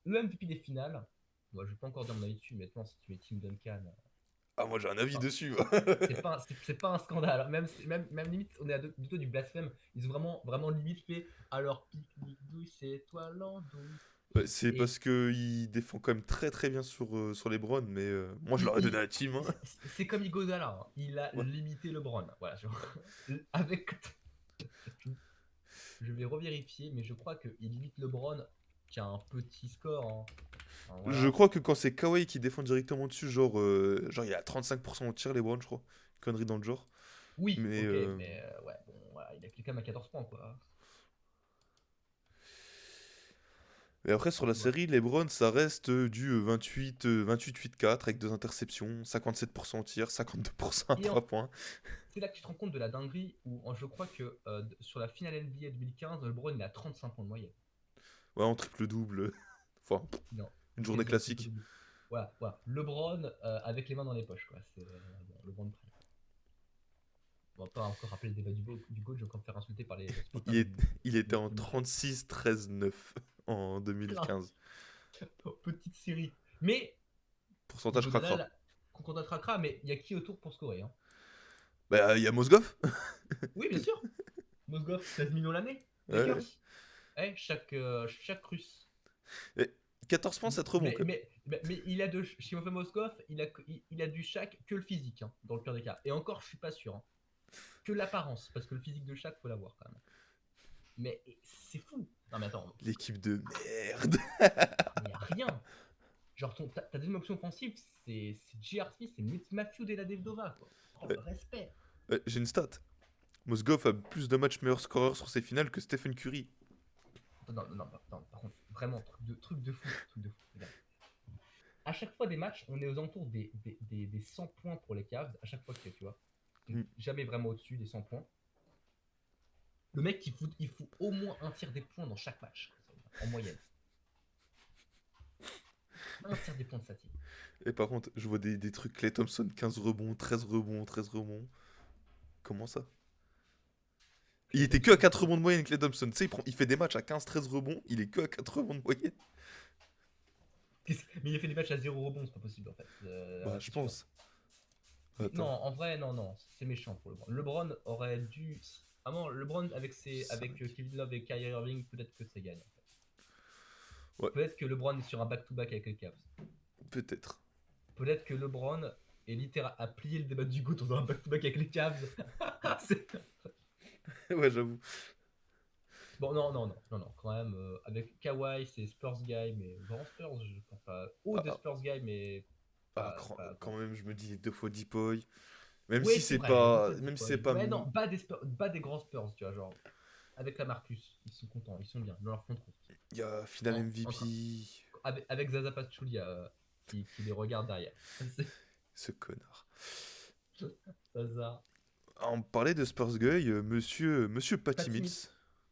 le MVP des finales, moi, je vais pas encore dire mon avis dessus, mais maintenant, si tu mets Tim Duncan, Ah, moi j'ai un avis enfin, dessus. c'est pas un scandale. Même limite, on est à du tout du blasphème. Ils ont vraiment, vraiment limite fait alors pique-nique douille, c'est toi l'andouille. Ouais, c'est Et parce que il défend quand même très très bien sur les Browns, mais moi je il, l'aurais donné à il- la team, hein. c'est comme Iguodala, hein. Il a Ouais. limité LeBron. Voilà, avec. Je vais revérifier, mais je crois qu'il limite LeBron qui a un petit score, hein. Enfin, Je voilà. crois que quand c'est Kawhi qui défend directement dessus, genre il a 35% au tir, les Browns, je crois. Connerie dans le genre. Oui, Mais ok, mais ouais, bon, voilà, il a quand même à 14 points, quoi. Et après, sur Enfin, la tu vois. série, les Browns, ça reste du 28-8-4 avec 2 interceptions, 57% au tir, 52% à Et 3 points. c'est là que tu te rends compte de la dinguerie où je crois que sur la finale NBA 2015, LeBron il a 35 points de moyenne. Ouais, en triple-double. Enfin, Non, une il journée est sur le triple classique. double. Voilà, voilà. LeBron avec les mains dans les poches, quoi. C'est bon, LeBron prime. On va pas encore rappeler le débat du GOAT, je vais encore me faire insulter par les supporters Il, de, est, il était de, en de Michigan. 36-13-9 en 2015. Petite série. Mais Pourcentage cracra. Iguodala, qu'on rattrapera, mais il y a qui autour pour scorer, hein? Bah, il y a Mozgov. Oui, bien sûr. Mozgov, 16 millions l'année. Ouais. Lakers. Eh, chaque russe. Et 14 points, c'est trop bon, Mais, quand même. mais, mais il a de chez Mozgov, il a du Shaq que le physique, hein, dans le pire des cas. Et encore, je suis pas sûr, hein. Que l'apparence, parce que le physique de Shaq, faut l'avoir quand même. Mais c'est fou. Non, mais attends, L'équipe de merde. mais y a rien. Genre, ta deuxième option offensive, c'est J.R. Smith, c'est Matthew Dellavedova, quoi. Oh, Ouais, le respect. ouais, j'ai une stat. Mozgov a plus de matchs meilleur scoreur sur ses finales que Stephen Curry. Non, non, non, non, par contre, vraiment, truc de fou, truc de fou. Regarde. À chaque fois des matchs, on est aux alentours des 100 points pour les Cavs, à chaque fois que tu vois. Donc, Hmm. jamais vraiment au-dessus des 100 points. Le mec, il fout au moins un tiers des points dans chaque match, en moyenne. Un tiers des points de sa team. Et par contre, je vois des trucs Klay Thompson, 15 rebonds, 13 rebonds, 13 rebonds. Comment ça? Il Klay était que à Thompson, 4 rebonds de moyenne, Klay Thompson. Tu sais, il fait des matchs à 15-13 rebonds, il est que à 4 rebonds de moyenne. mais il a fait des matchs à 0 rebond, c'est pas possible en fait. Bah, je C'est sûr. pense. Non, Attends. en vrai, non, non, c'est méchant pour LeBron. LeBron aurait dû. Ah non, LeBron avec 5. Kevin Love et Kyrie Irving, peut-être que c'est gagne. En fait. Ouais, Peut-être que LeBron est sur un back-to-back avec les Cavs. peut-être. Peut-être que LeBron est littéral a plié le débat du GOAT dans un back-to-back avec les Cavs. Ouais, j'avoue. Bon, non, non, non, non, non, quand même, avec Kawhi, c'est Spurs guy, mais grand Spurs, je pense pas. Haut Ah, de ah, Spurs guy, mais ah, pas quand grand. même, je me dis 2 fois Deepoy. Même Oui, si c'est c'est vrai, deux pas. fois de Même si c'est Boy. pas. Mais non, bas des grands Spurs, tu vois, genre, avec la Marcus, ils sont contents, ils sont bien, dans leur front route. Il y a Final En train, MVP. avec Zaza Pachulia qui les regarde derrière. Ce connard. Zaza. Ah, on parlait de Spurs Guy, monsieur Pas Patty timide. Mills.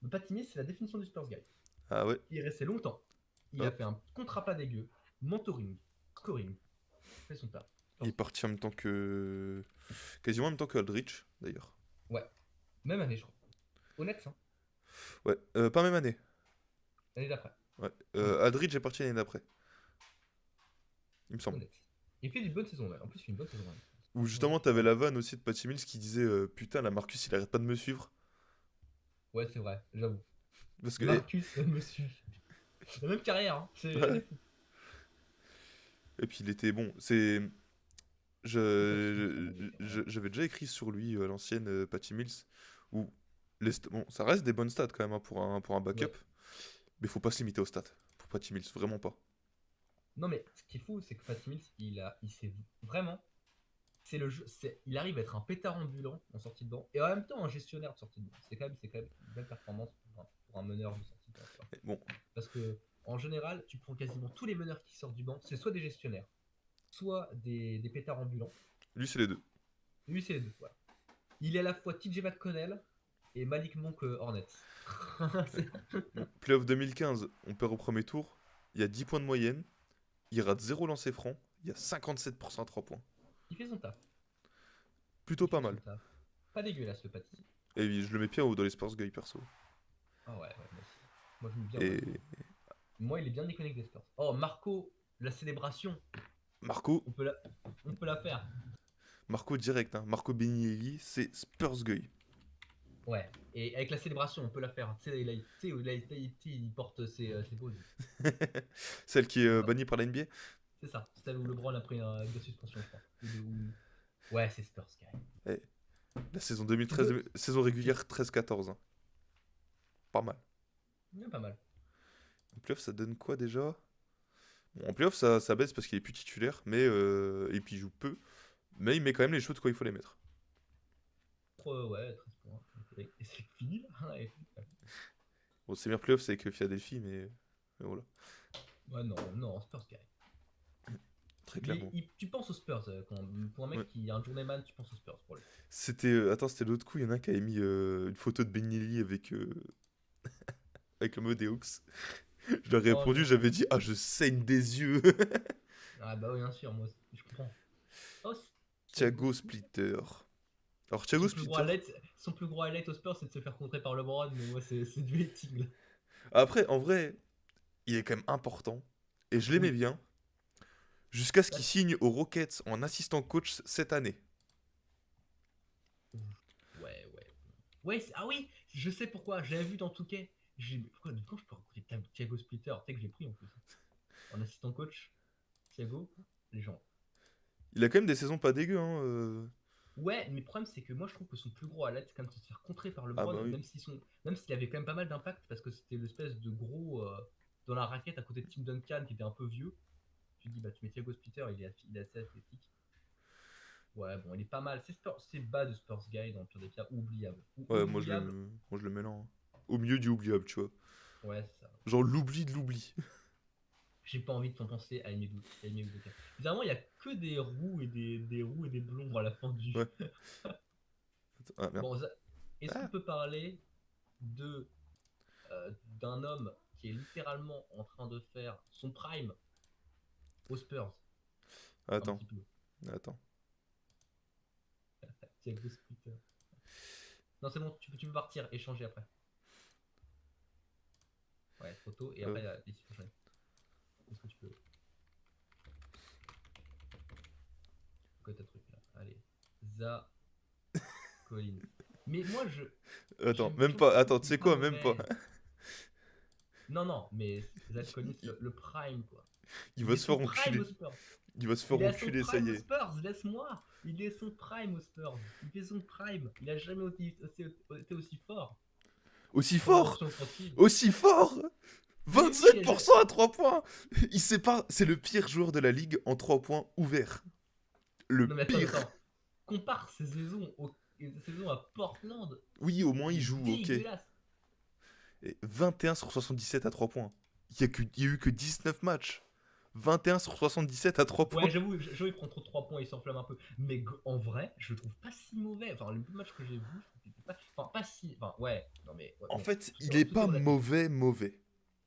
Mais pas timide, c'est la définition du Spurs guy. Ah ouais, Il est resté longtemps. Il a hop. fait un contrat pas dégueu, mentoring, scoring, fait son taf. Il est parti en même temps que. Quasiment en même temps que Aldrich, d'ailleurs. Ouais, même année, je crois. Honnête, hein. Ouais, pas même année. L'année d'après. Ouais. Honnête. Aldridge est parti l'année d'après. Il me semble. Honnête. Il fait une bonne saison, ouais. En plus, il fait une bonne saison. Ouais. Ou Donc, justement, t'avais la vanne aussi de Patty Mills qui disait putain, la Marcus, il arrête pas de me suivre. ouais, c'est vrai, j'avoue. Parce que, Marcus me suit. La même carrière, hein. C'est ouais. fou. Et puis il était bon. C'est. Et Patty Mills, c'est un bon joueur. Ouais. J'avais déjà écrit sur lui à l'ancienne Patty Mills. Où bon, ça reste des bonnes stats quand même hein, pour un backup. Ouais. Mais faut pas se limiter aux stats. Pour Patty Mills, vraiment pas. Non, mais ce qui est fou, c'est que Patty Mills, il s'est vraiment. C'est le jeu, il arrive à être un pétard ambulant en sortie de banc et en même temps un gestionnaire de sortie de banc. C'est quand même une belle performance pour un meneur de sortie de banc. Tu vois. Mais bon, Parce que en général, tu prends quasiment tous les meneurs qui sortent du banc, c'est soit des gestionnaires, soit des pétards ambulants. lui, c'est les deux. Lui, c'est les deux. Voilà. Il est à la fois TJ McConnell et Malik Monk Hornets. C'est- Playoff 2015, on perd au premier tour. Il y a 10 points de moyenne. Il rate 0 lancer franc. Il y a 57% à 3 points. il fait son taf. Plutôt Il pas fait son mal. taf. Pas dégueulasse le Patty. Et je le mets bien haut dans les Spurs Guy perso. Ah ouais, ouais, moi aussi. Moi, je me bien Et Patty. Moi, il est bien déconnecté des Spurs. Oh, Marco, la célébration, Marco, on peut la, on peut la faire. Marco direct. Hein. Marco Beninelli, c'est Spurs Guy. Ouais, et avec la célébration, on peut la faire. Tu sais, il porte ses poses. Celle qui est Ah, bannie par la NBA. c'est ça, c'est celle où LeBron a pris de suspension, je crois. Ouais, c'est Spurs, carré. Eh, la saison Tu 2013, veux. saison régulière 13-14. Hein. Pas mal. Ouais, pas mal. En playoff, ça donne quoi déjà? Bon, en playoff, ça baisse parce qu'il est plus titulaire, mais et puis il joue peu. Mais il met quand même les shoots quand il faut les mettre. Ouais, 13 points. Et c'est fini là. Ouais, Bon, c'est meilleur playoff, c'est avec Philadelphie, mais voilà, ouais, non, non, Spurs, carré. très clairement. Tu penses aux Spurs. Pour un Ouais. mec qui est un journeyman, tu penses aux Spurs pour lui. Attends, c'était l'autre coup, il y en a un qui avait mis une photo de Benili avec le mot des Hawks. Je leur ai Oh répondu, non. j'avais dit, ah, je saigne des yeux. Ah bah oui, bien sûr, moi aussi, je comprends. Oh, Thiago Splitter. Alors, Thiago Son plus gros Splitter, highlight, son plus gros highlight au Spurs, c'est de se faire contrer par LeBron, mais moi, c'est du hating. après, en vrai, il est quand même important. Et je l'aimais Oui. bien. Jusqu'à ce Bah, qu'il signe aux Rockets en assistant coach cette année. ouais, ouais. Ouais, ah oui, je sais pourquoi. J'avais vu dans Touquet. Quand je peux recruter Thiago Splitter, tu sais que j'ai pris en plus. En assistant coach, Thiago, les gens. Il a quand même des saisons pas dégueu, hein. Ouais, mais le problème, c'est que moi, je trouve que son plus gros highlight, c'est quand même de se faire contrer par Ah bah LeBron, oui. même s'il avait quand même pas mal d'impact, parce que c'était l'espèce de gros dans la raquette à côté de Tim Duncan, qui était un peu vieux. Tu te dis, bah, tu mets Thiago Splitter, il est assez athlétique. Ouais, bon, il est pas mal. C'est bas de Spurs Guy dans le pire des cas, oubliable. Ou Ouais, inoubliable. moi je le mets là, hein. Au milieu du oubliable, tu vois. Ouais, c'est ça. Genre l'oubli de l'oubli. J'ai pas envie de t'en penser à Ime Udoka. Bizarrement, il y a que des roux et des roux et des blonds à la fin du. Ouais. Ah merde. Bon, est-ce qu'on Ah, peut parler de d'un homme qui est littéralement en train de faire son prime aux Spurs? Un attends, petit peu. attends. Thiago Splitter. Non, c'est bon, tu peux partir, échanger après. Ouais, trop tôt, et Euh, après, d'ici prochaine. Est-ce que tu peux. Quoi ta truc là? Allez. Za Collins. Mais moi, attends, je même trouve pas. pas Attends, tu qu'il est sais pas quoi, même pas. mauvais. Non, non, mais Zach Collins, Il, le prime, quoi. il Il va est se son faire prime enculer. aux Spurs. Il va se faire Il est à son enculer, ça prime y aux est. Spurs, laisse-moi. Il est son prime aux Spurs. Il fait son prime. Il a jamais été aussi fort. Aussi Première fort! option offensive. Aussi fort! Mais oui, il a jamais. 27% à 3 points! Il sait pas, c'est le pire joueur de la ligue en 3 points ouverts. Le Non, mais attends, pire! attends. Compare ses saisons à Portland. Oui, au moins il Il est joue, ok. dégueulasse. Et 21 sur 77 à 3 points. Il y a eu que 19 matchs. 21 sur 77 à 3 Ouais, points. j'avoue, il prend trop de 3 points, il s'enflamme un peu. Mais en vrai, je le trouve pas si mauvais. Enfin, le match que j'ai vu, je trouve qu'il était pas. Enfin, pas si. Enfin, ouais, non, mais ouais, En bon, fait, tout il est, est tout est pas relatif. mauvais.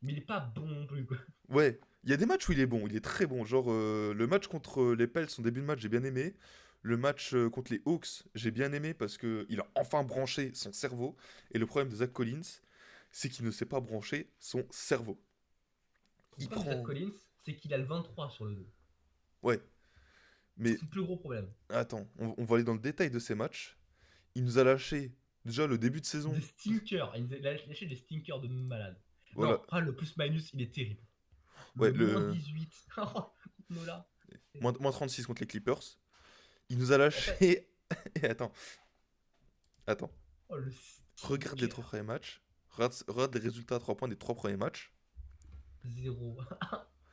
Mais il est pas bon non plus, quoi. Ouais, il y a des matchs où il est bon, il est très bon. Genre, le match contre les Pels, son début de match, j'ai bien aimé. Le match contre les Hawks, j'ai bien aimé parce que il a enfin branché son cerveau. Et le problème de Zach Collins, c'est qu'il ne sait pas brancher son cerveau. Le Il problème de Zach prend. Collins, c'est qu'il a le 23 sur le dos. Ouais. C'est Mais son plus gros problème. attends, on va aller dans le détail de ces matchs. Il nous a lâché déjà le début de Des saison. stinkers. Il a lâché des stinkers de malade. Voilà. Non, le plus-minus, il est terrible. Ouais, Le moins le 18 contre Nola. moins 36 contre les Clippers. Il nous a En fait, lâché. Et attends. oh, le Regarde les 3 stinker. premiers matchs. Regarde les résultats à 3 points des 3 premiers matchs. 0.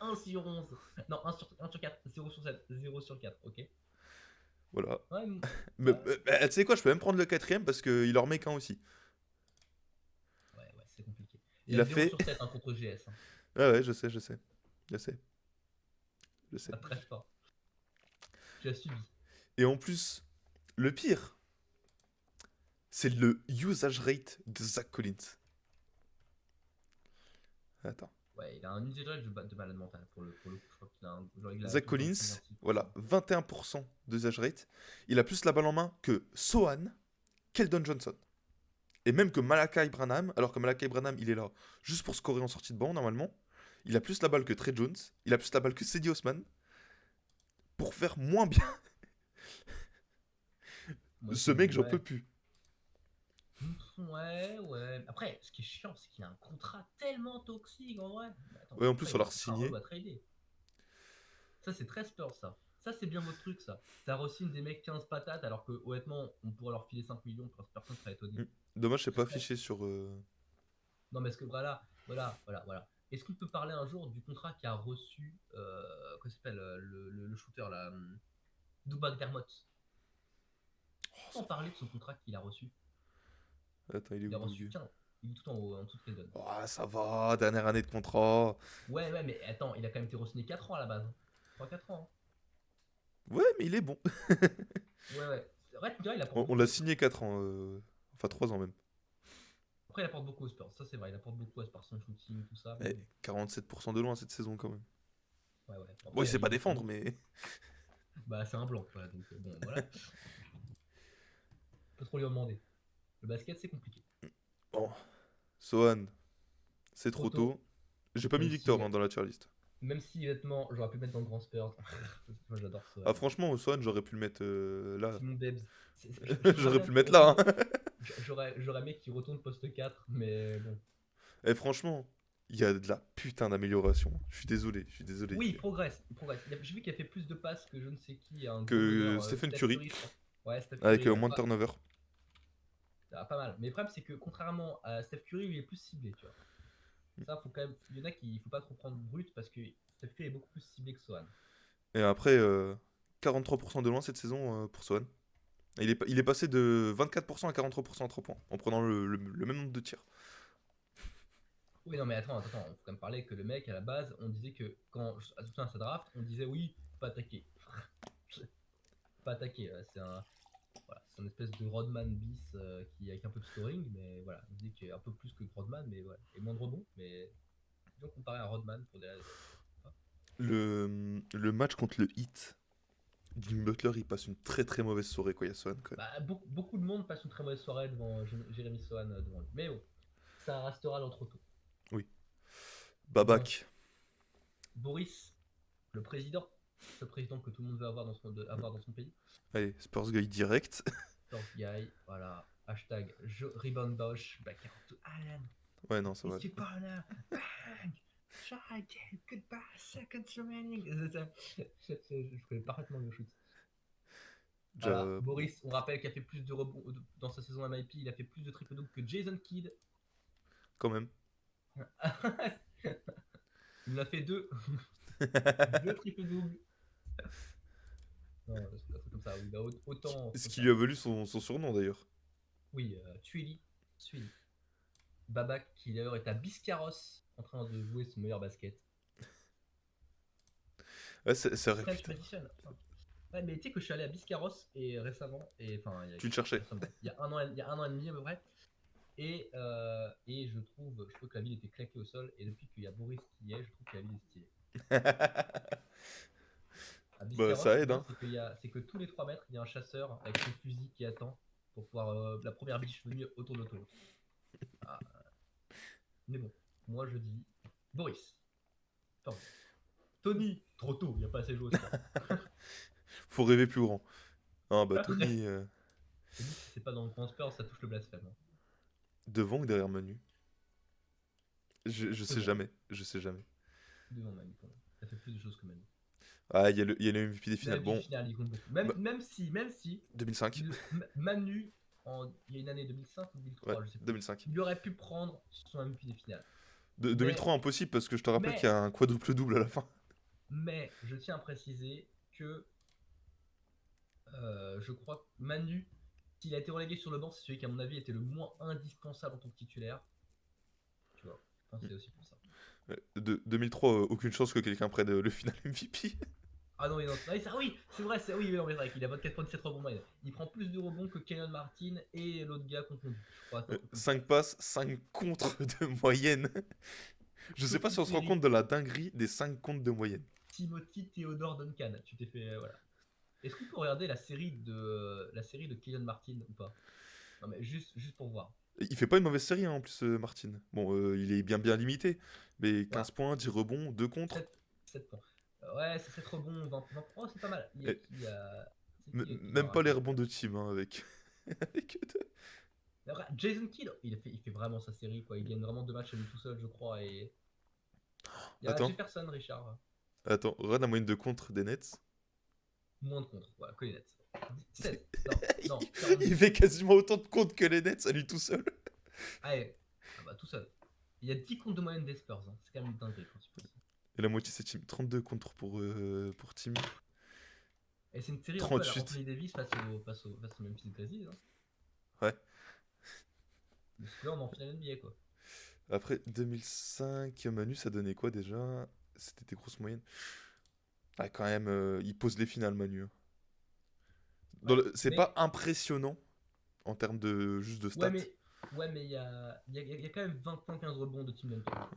1 sur 11. Non, 1 sur 4. 0 sur 7. 0 sur 4. Ok. Voilà. Ouais, Mais ouais, tu sais quoi, je peux même prendre le quatrième parce qu'il en remet qu'un aussi. ouais, c'est compliqué. Il Il a a 0 fait. sur 7 contre GS. Hein. Ouais, ouais, je sais, je sais. Je sais, je sais. Ça trêve pas. Tu as subi. Et en plus, le pire, c'est le usage rate de Zach Collins. Attends. Ouais, il a un usage de malade mental pour le coup. Je crois qu'il a un, genre, il a Zach plus de Collins, 26%. voilà, 21% d'usage rate. Il a plus la balle en main que Sohan, Keldon Johnson. Et même que Malachi Branham, alors que Malachi Branham, il est là juste pour scorer en sortie de banc, normalement. Il a plus la balle que Trey Jones. Il a plus la balle que Cedi Osman. Pour faire moins bien. Moi, Ce mec, j'en peux ouais. plus. Ouais, ouais. Après, ce qui est chiant, c'est qu'il a un contrat tellement toxique en vrai. Mais attends, Ouais, en pourquoi plus, il on a l'a un contrat relou signé. à trader? Ça, c'est très Spurs, ça. Ça, c'est bien votre truc, ça. Ça re-signe des mecs 15 patates, alors que, honnêtement, on pourrait leur filer 5 millions, personne serait étonné. Dommage, c'est Ce pas serait. affiché sur. Non, mais est-ce que, voilà. Est-ce qu'on peut parler un jour du contrat qu'a reçu, comment s'appelle, le shooter, là, Doug McDermott? Oh, On ça peut en parler de son contrat qu'il a reçu. va. Attends, il est Il où, a reçu, Doug? tiens, il est tout en haut, en dessous de Keldon. Oh, ça va, dernière année de contrat. Ouais, ouais, mais attends, il a quand même été re-signé 4 ans à la base. 3-4 ans. Hein. Ouais, mais il est bon. Ouais, ouais. C'est vrai, tu dirais, il apporte On beaucoup l'a aux Spurs. signé 4 ans. Enfin, 3 ans même. Après, il apporte beaucoup aux Spurs. Ça, c'est vrai. Il apporte beaucoup à par son shooting, tout ça. Mais Eh, bon. 47% de loin cette saison quand même. Ouais, ouais. Bon, il Après, sait pas il défend défendre, beaucoup. mais. Bah, c'est un blanc, quoi. Donc, bon, voilà. Pas trop lui en demander. Le basket, c'est compliqué. Bon, Sohan, c'est Trop trop tôt. tôt. J'ai pas mis Même si, Victor hein, dans la tier list. honnêtement, j'aurais pu le mettre dans le grand Spurs. Moi, j'adore Ah, Sohan. franchement, Sohan, j'aurais pu le mettre là. C'est mon Debs. J'aimerais J'aurais bien pu le qu'il mettre là. retourne. Hein. J'aurais aimé qu'il retourne poste 4, mais bon. Et franchement, il y a de la putain d'amélioration. Je suis désolé, je suis désolé. Oui, il progresse. Il progresse. J'ai vu qu'il a fait plus de passes que je ne sais qui, un gros Que meneur, Stephen Steph Curry, Curry, je crois. Ouais, Steph avec Curry, moins de turnover. pas mal. Mais le problème, c'est que contrairement à Steph Curry, il est plus ciblé, tu vois. Ça, faut quand même. Il y en a qui, il faut pas trop prendre brut parce que Steph Curry est beaucoup plus ciblé que Sohan. Et après, 43% de loin cette saison pour Sohan. Il est passé de 24% à 43% à 3 points, en prenant le même nombre de tirs. Oui, non, mais attends, faut quand même parler que le mec, à la base, on disait que quand, à tout à sa draft, on disait oui, faut pas attaquer. Faut pas attaquer, c'est un. Voilà, c'est une espèce de Rodman bis qui avec un peu de scoring, mais voilà, on dit qu'il est un peu plus que Rodman, mais voilà, et moins de rebonds, mais disons comparé à Rodman pour des raisons. Le match contre le Heat, Jimmy Butler, il passe une très très mauvaise soirée quand il y a Sohan quand même. Bah, beaucoup de monde passe une très mauvaise soirée devant Jérémy Sohan devant lui. Mais bon, ça restera l'entre-tout. Oui. Bon, Babac. Boris, le président que tout le monde veut avoir dans son pays. Allez, Spurs Guy direct. First guy, voilà. Hashtag Rebound Bosch, Back Allen. Ouais, non, ça va. Is your partner? Bang! Try again, goodbye, seconds remaining. Je connais parfaitement le shoot. Voilà, Déjà, Boris, on rappelle qu'il a fait plus de rebonds dans sa saison MIP, il a fait plus de triple double que Jason Kidd. quand même. Il en a fait deux, deux triple doubles. Non, c'est un truc comme ça, oui, bah, autant. Ce Comme qui ça. lui a valu son surnom d'ailleurs. Oui, Tuili. Babak, qui d'ailleurs est à Biscarrosse en train de jouer son meilleur basket. Ouais, c'est vrai, French putain. Magician. Ouais, mais tu sais que je suis allé à Biscarrosse et récemment, et enfin, Tu le cherchais. récemment, il y a un an et demi à peu près, et je trouve que la ville était claquée au sol, et depuis qu'il y a Boris qui y est, je trouve que la ville est stylée. À Bah, Biscarrosse, ce ça qui est aide, bien, hein. c'est que tous les 3 mètres, il y a un chasseur avec son fusil qui attend pour pouvoir la première biche venue autour de l'autoroute. Ah, mais bon, moi je dis Boris. Pardon. Tony, trop tôt, il n'y a pas assez joué au sport. faut rêver plus grand. Ah bah Tony, Tony, si c'est pas dans le grand Spurs, ça touche le blasphème, hein. devant ou derrière Manu? Je sais Devant, jamais, je sais jamais. devant Manu, quand même. Ça fait plus de choses que Manu. Ah, il y a le MVP des La finales. vie Bon, finale, il compte beaucoup. bah, Même si 2005. Manu, il y a une année 2005 ou Ouais, 2003, je sais plus, 2005. il aurait pu prendre son MVP des finales. De, Mais, 2003, impossible, parce que je te rappelle qu'il y mais, a un quadruple-double à la fin. mais, je tiens à préciser que je crois que Manu, s'il a été relégué sur le banc, c'est celui qui, à mon avis, était le moins indispensable en tant que titulaire. Tu vois, je pense que c'est aussi pour ça. Ouais, 2003, aucune chance que quelqu'un prenne le final MVP. Ah non, oui, c'est vrai, oui, non, mais c'est vrai qu'il a 24,7 rebonds moyenne. Il prend plus de rebonds que Kenyon Martin et l'autre gars confondu. Je crois, c'est un truc comme ça. 5 passes, 5 contres de moyenne. Je sais pas si on se rend compte de la dinguerie des 5 contres de moyenne. Timothy Theodore Duncan, tu t'es fait. Voilà. Est-ce qu'on peut regarder la série de Kenyon Martin ou pas? Non, mais juste pour voir. Il fait pas une mauvaise série hein, en plus, Martin. Bon, il est bien limité. Mais Ouais, 15 points, 10 rebonds, 2 contres. 7 points. Ouais, c'est 7 rebonds, 20 points, c'est pas mal. Il y a Et qui qui va même pas les arracher. rebonds de team hein, avec. avec eux deux. Après, Jason Kidd, il fait vraiment sa série, quoi. Il gagne vraiment 2 matchs à lui tout seul, je crois. Et il y a Attends, Jefferson, Richard. regarde la moyenne de contres des Nets. Moins de contre. Voilà, que les Nets. 16. Non, non, Il 42. fait quasiment autant de contres que les Nets à lui tout seul. Allez, ah bah tout seul. Il y a 10 comptes de moyenne des Spurs, hein. C'est quand même une dinguerie quand tu penses. Et la moitié c'est team. 32 contres pour team. Et c'est une série un peu à la 38. Anthony Davis face au Memphis Grizzlies, hein. Ouais. Parce que là, on est en finale NBA, quoi. Après 2005, Manu, ça donnait quoi déjà? C'était des grosses moyennes. Ah, quand même, il pose les finales, Manu, hein. Ouais. C'est pas Mais, impressionnant en termes de juste de ouais, stats, mais il y a quand même 20 points, 15 rebonds de Tim Duncan.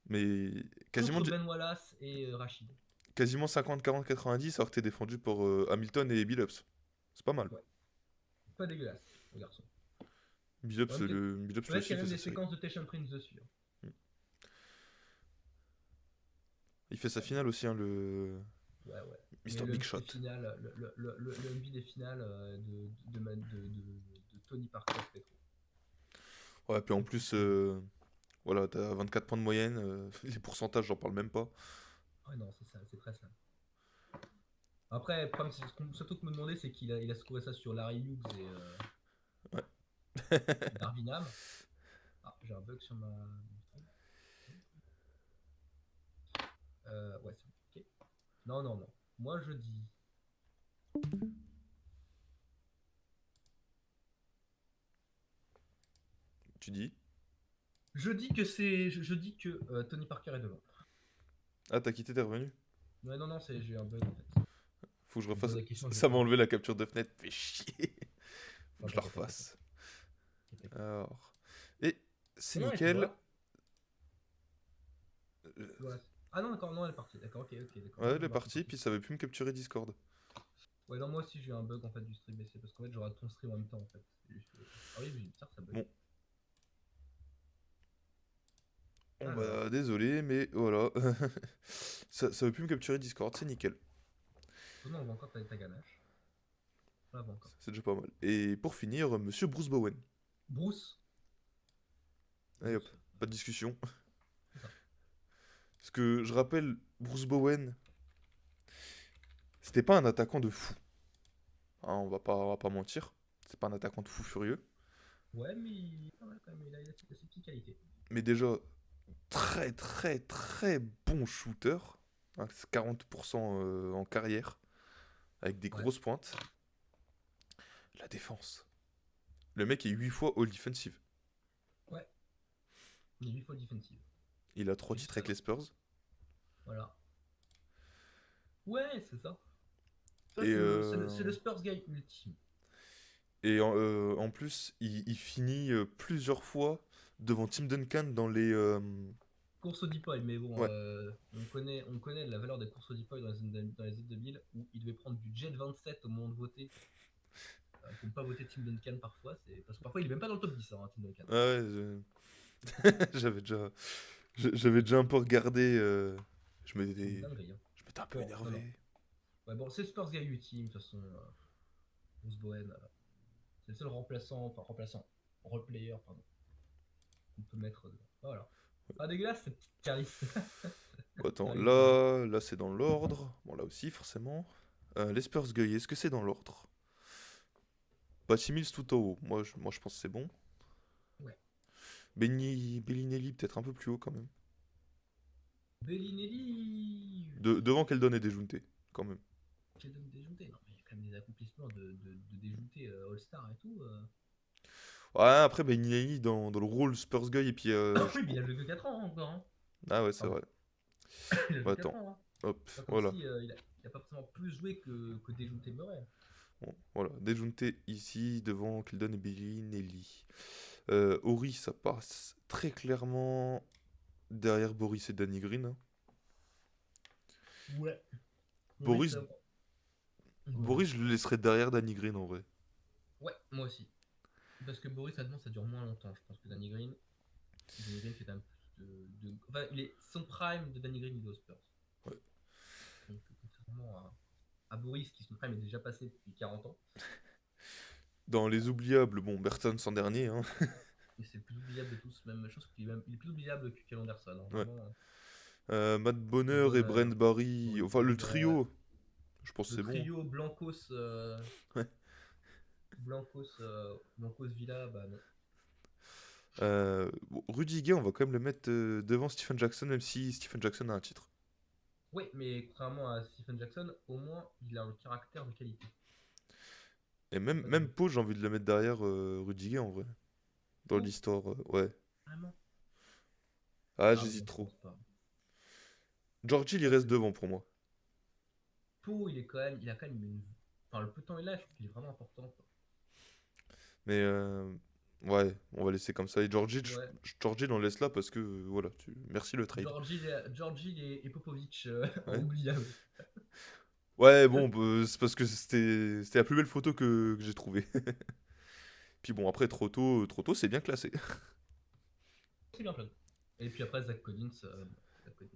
mais quasiment, Contre Ben Wallace et Rachid. quasiment 50, 40, 90 alors que t'es défendu pour Hamilton et Billups. C'est pas mal. Ouais, pas dégueulasse, le garçon. Billups, Même que- Billups lui Peut-être aussi qu'il y a fait même sa des série. séquences de Tayshaun Prince dessus, hein. Mm. Il fait sa Ouais, finale aussi, hein, le ouais, ouais. Mais Mr. le Big MVP Shot. des finales, le MVP des finales de Tony Parker, c'était trop. Ouais, puis en plus, voilà, t'as 24 points de moyenne. Les pourcentages, j'en parle même pas. Ouais, non, c'est ça, c'est très ça. Après, le problème, c'est surtout que me demander, c'est qu'il a scoré ça sur Larry Hughes Ouais. et Darvin Ham. Ah, j'ai un bug sur ma. Ouais, c'est bon. Ok. Non, non, non. Moi, je dis. Tu dis? Je dis que Tony Parker est devant. Ah, t'as quitté, t'es revenu? Ouais, non, non, j'ai un bug en fait. Faut que je Tu me poses refasse. la question, j'ai Ça pas m'a envie. enlevé la capture de fenêtre. Fais chier. Faut que je la T'inquiète, t'inquiète, refasse. t'inquiète. Alors. Et c'est Non, non, elle est toujours nickel. là. Ouais. Ah non, d'accord, non, elle est partie. D'accord, ok, ok, d'accord. Ouais, Non, elle je est marque une partie, partie. puis ça veut plus me capturer Discord. Ouais, non, moi aussi j'ai eu un bug en fait du stream, mais c'est parce qu'en fait j'aurai ton stream en même temps en fait. C'est juste Ah oui, mais bizarre, ça bug. Bon, bon Alors, bah désolé, mais voilà. Ça veut plus me capturer Discord, c'est nickel. oh non, on va encore ta ganache. On la voit encore. C'est déjà pas mal. Et pour finir, monsieur Bruce Bowen. Bruce. Allez hop, Bruce. pas de discussion. C'est ça. Parce que je rappelle, Bruce Bowen, c'était pas un attaquant de fou. Hein, on va pas mentir. C'est pas un attaquant de fou furieux. Ouais, mais il est pas mal quand même, il a ses petites qualités. Mais déjà, très très très bon shooter. Hein, c'est 40% en carrière. Avec des Ouais, grosses pointes. La défense. Le mec est 8 fois All Defensive. ouais. Il est 8 fois defensive. Il a 3 C'est juste titres ça. avec les Spurs. Voilà. Ouais, c'est ça. Ça, Et, c'est le Spurs guy ultime. en plus, il finit plusieurs fois devant Tim Duncan dans les. Course au deploy, mais bon, Ouais. on connaît la valeur des courses au deploy dans les années 2000 où il devait prendre du jet 27 au moment de voter pour ne pas voter Tim Duncan parfois. Parce que parfois il est même pas dans le top 10, hein, Tim Duncan. Ah ouais, j'avais déjà un peu regardé. Je C'est une m'étais dinguerie, hein. je m'étais un peu Bon, non, non. énervé. Ouais, bon, c'est Spurs Guy Team, de toute façon. Bruce Bowen, c'est le seul remplaçant, role-player, pardon, qu'on peut mettre dedans. Voilà. Ah, dégueulasse, cette petite calice. Bon, attends, Calice de jeu. là c'est dans l'ordre. Bon, là aussi, forcément. Les Spurs Guy, est-ce que c'est dans l'ordre? Patty Mills tout en haut. Moi, je pense que c'est bon. Ouais. Bellinelli, peut-être un peu plus haut quand même. Bellinelli. Devant Keldon et Dejounte, quand même. Quel donne déjouté. Non, mais il y a quand même des accomplissements de déjouter All-Star et tout. Ouais, après, Bellinelli dans le rôle Spurs Guy, et puis Oui, mais il a joué que 4 ans encore. Hein. Ah ouais, c'est Pardon. vrai. Il a Bah, joué 4 attends, ans. Hein. hop, C'est pas comme voilà. si il a pas forcément plus joué que déjouté Murray. Bon, voilà, Dejounte ici, devant Keldon et Bellinelli. Ori, ça passe très clairement derrière Boris et Danny Green, hein. Ouais. Oui, Boris, ça va. Vas-y. Boris, je le laisserais derrière Danny Green en vrai. Ouais, moi aussi. Parce que Boris, honnêtement, ça dure moins longtemps, je pense, que Danny Green. Danny Green fait quand même plus Enfin, son prime de Danny Green, il est aux Spurs. Ouais. Donc, contrairement à Boris, qui son prime est déjà passé depuis 40 ans, Dans les oubliables, bon, Bertans en dernier, hein. et c'est le plus oubliable de tous, même chose il est plus oubliable que Kel Anderson. Hein, Ouais. vraiment, Matt Matt Bonner et Bonner, Brent Barry, Boris enfin le Bonner, trio, je pense que le c'est bon. trio Blancos, Ouais. Blancos Villa, bah non. Bon, Rudy Gay, on va quand même le mettre devant Stephen Jackson, même si Stephen Jackson a un titre. Oui, mais contrairement à Stephen Jackson, au moins, il a un caractère de qualité. Et Il n'y a même, pas même de. Pau, j'ai envie de le mettre derrière Rudy Gay en vrai. Dans Oh, l'histoire, ouais. vraiment? Ah, Ah j'hésite non, je trop. pense pas. Georgie, il reste devant pour moi. Pau, il a quand même une. Enfin, le peu de temps il a, je trouve qu'il est vraiment important. Quoi. Mais ouais, on va laisser comme ça. Et Georgie, Ouais. Georgie, on le laisse là parce que voilà, merci le trade. Georgie et Popovic en Ouais. oubliable. Ouais, bon, c'est parce que c'était la plus belle photo que j'ai trouvée. Puis bon, après, trop tôt, c'est bien classé. C'est bien plein. Et puis après, Zach Collins. Zach Collins.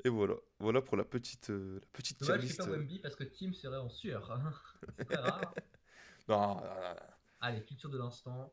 Et voilà pour la petite tier Dommage, c'est pas list. Wemby parce que Tim serait en sueur. Hein. C'est très rare. Non, non, non, non. Allez, culture de l'instant.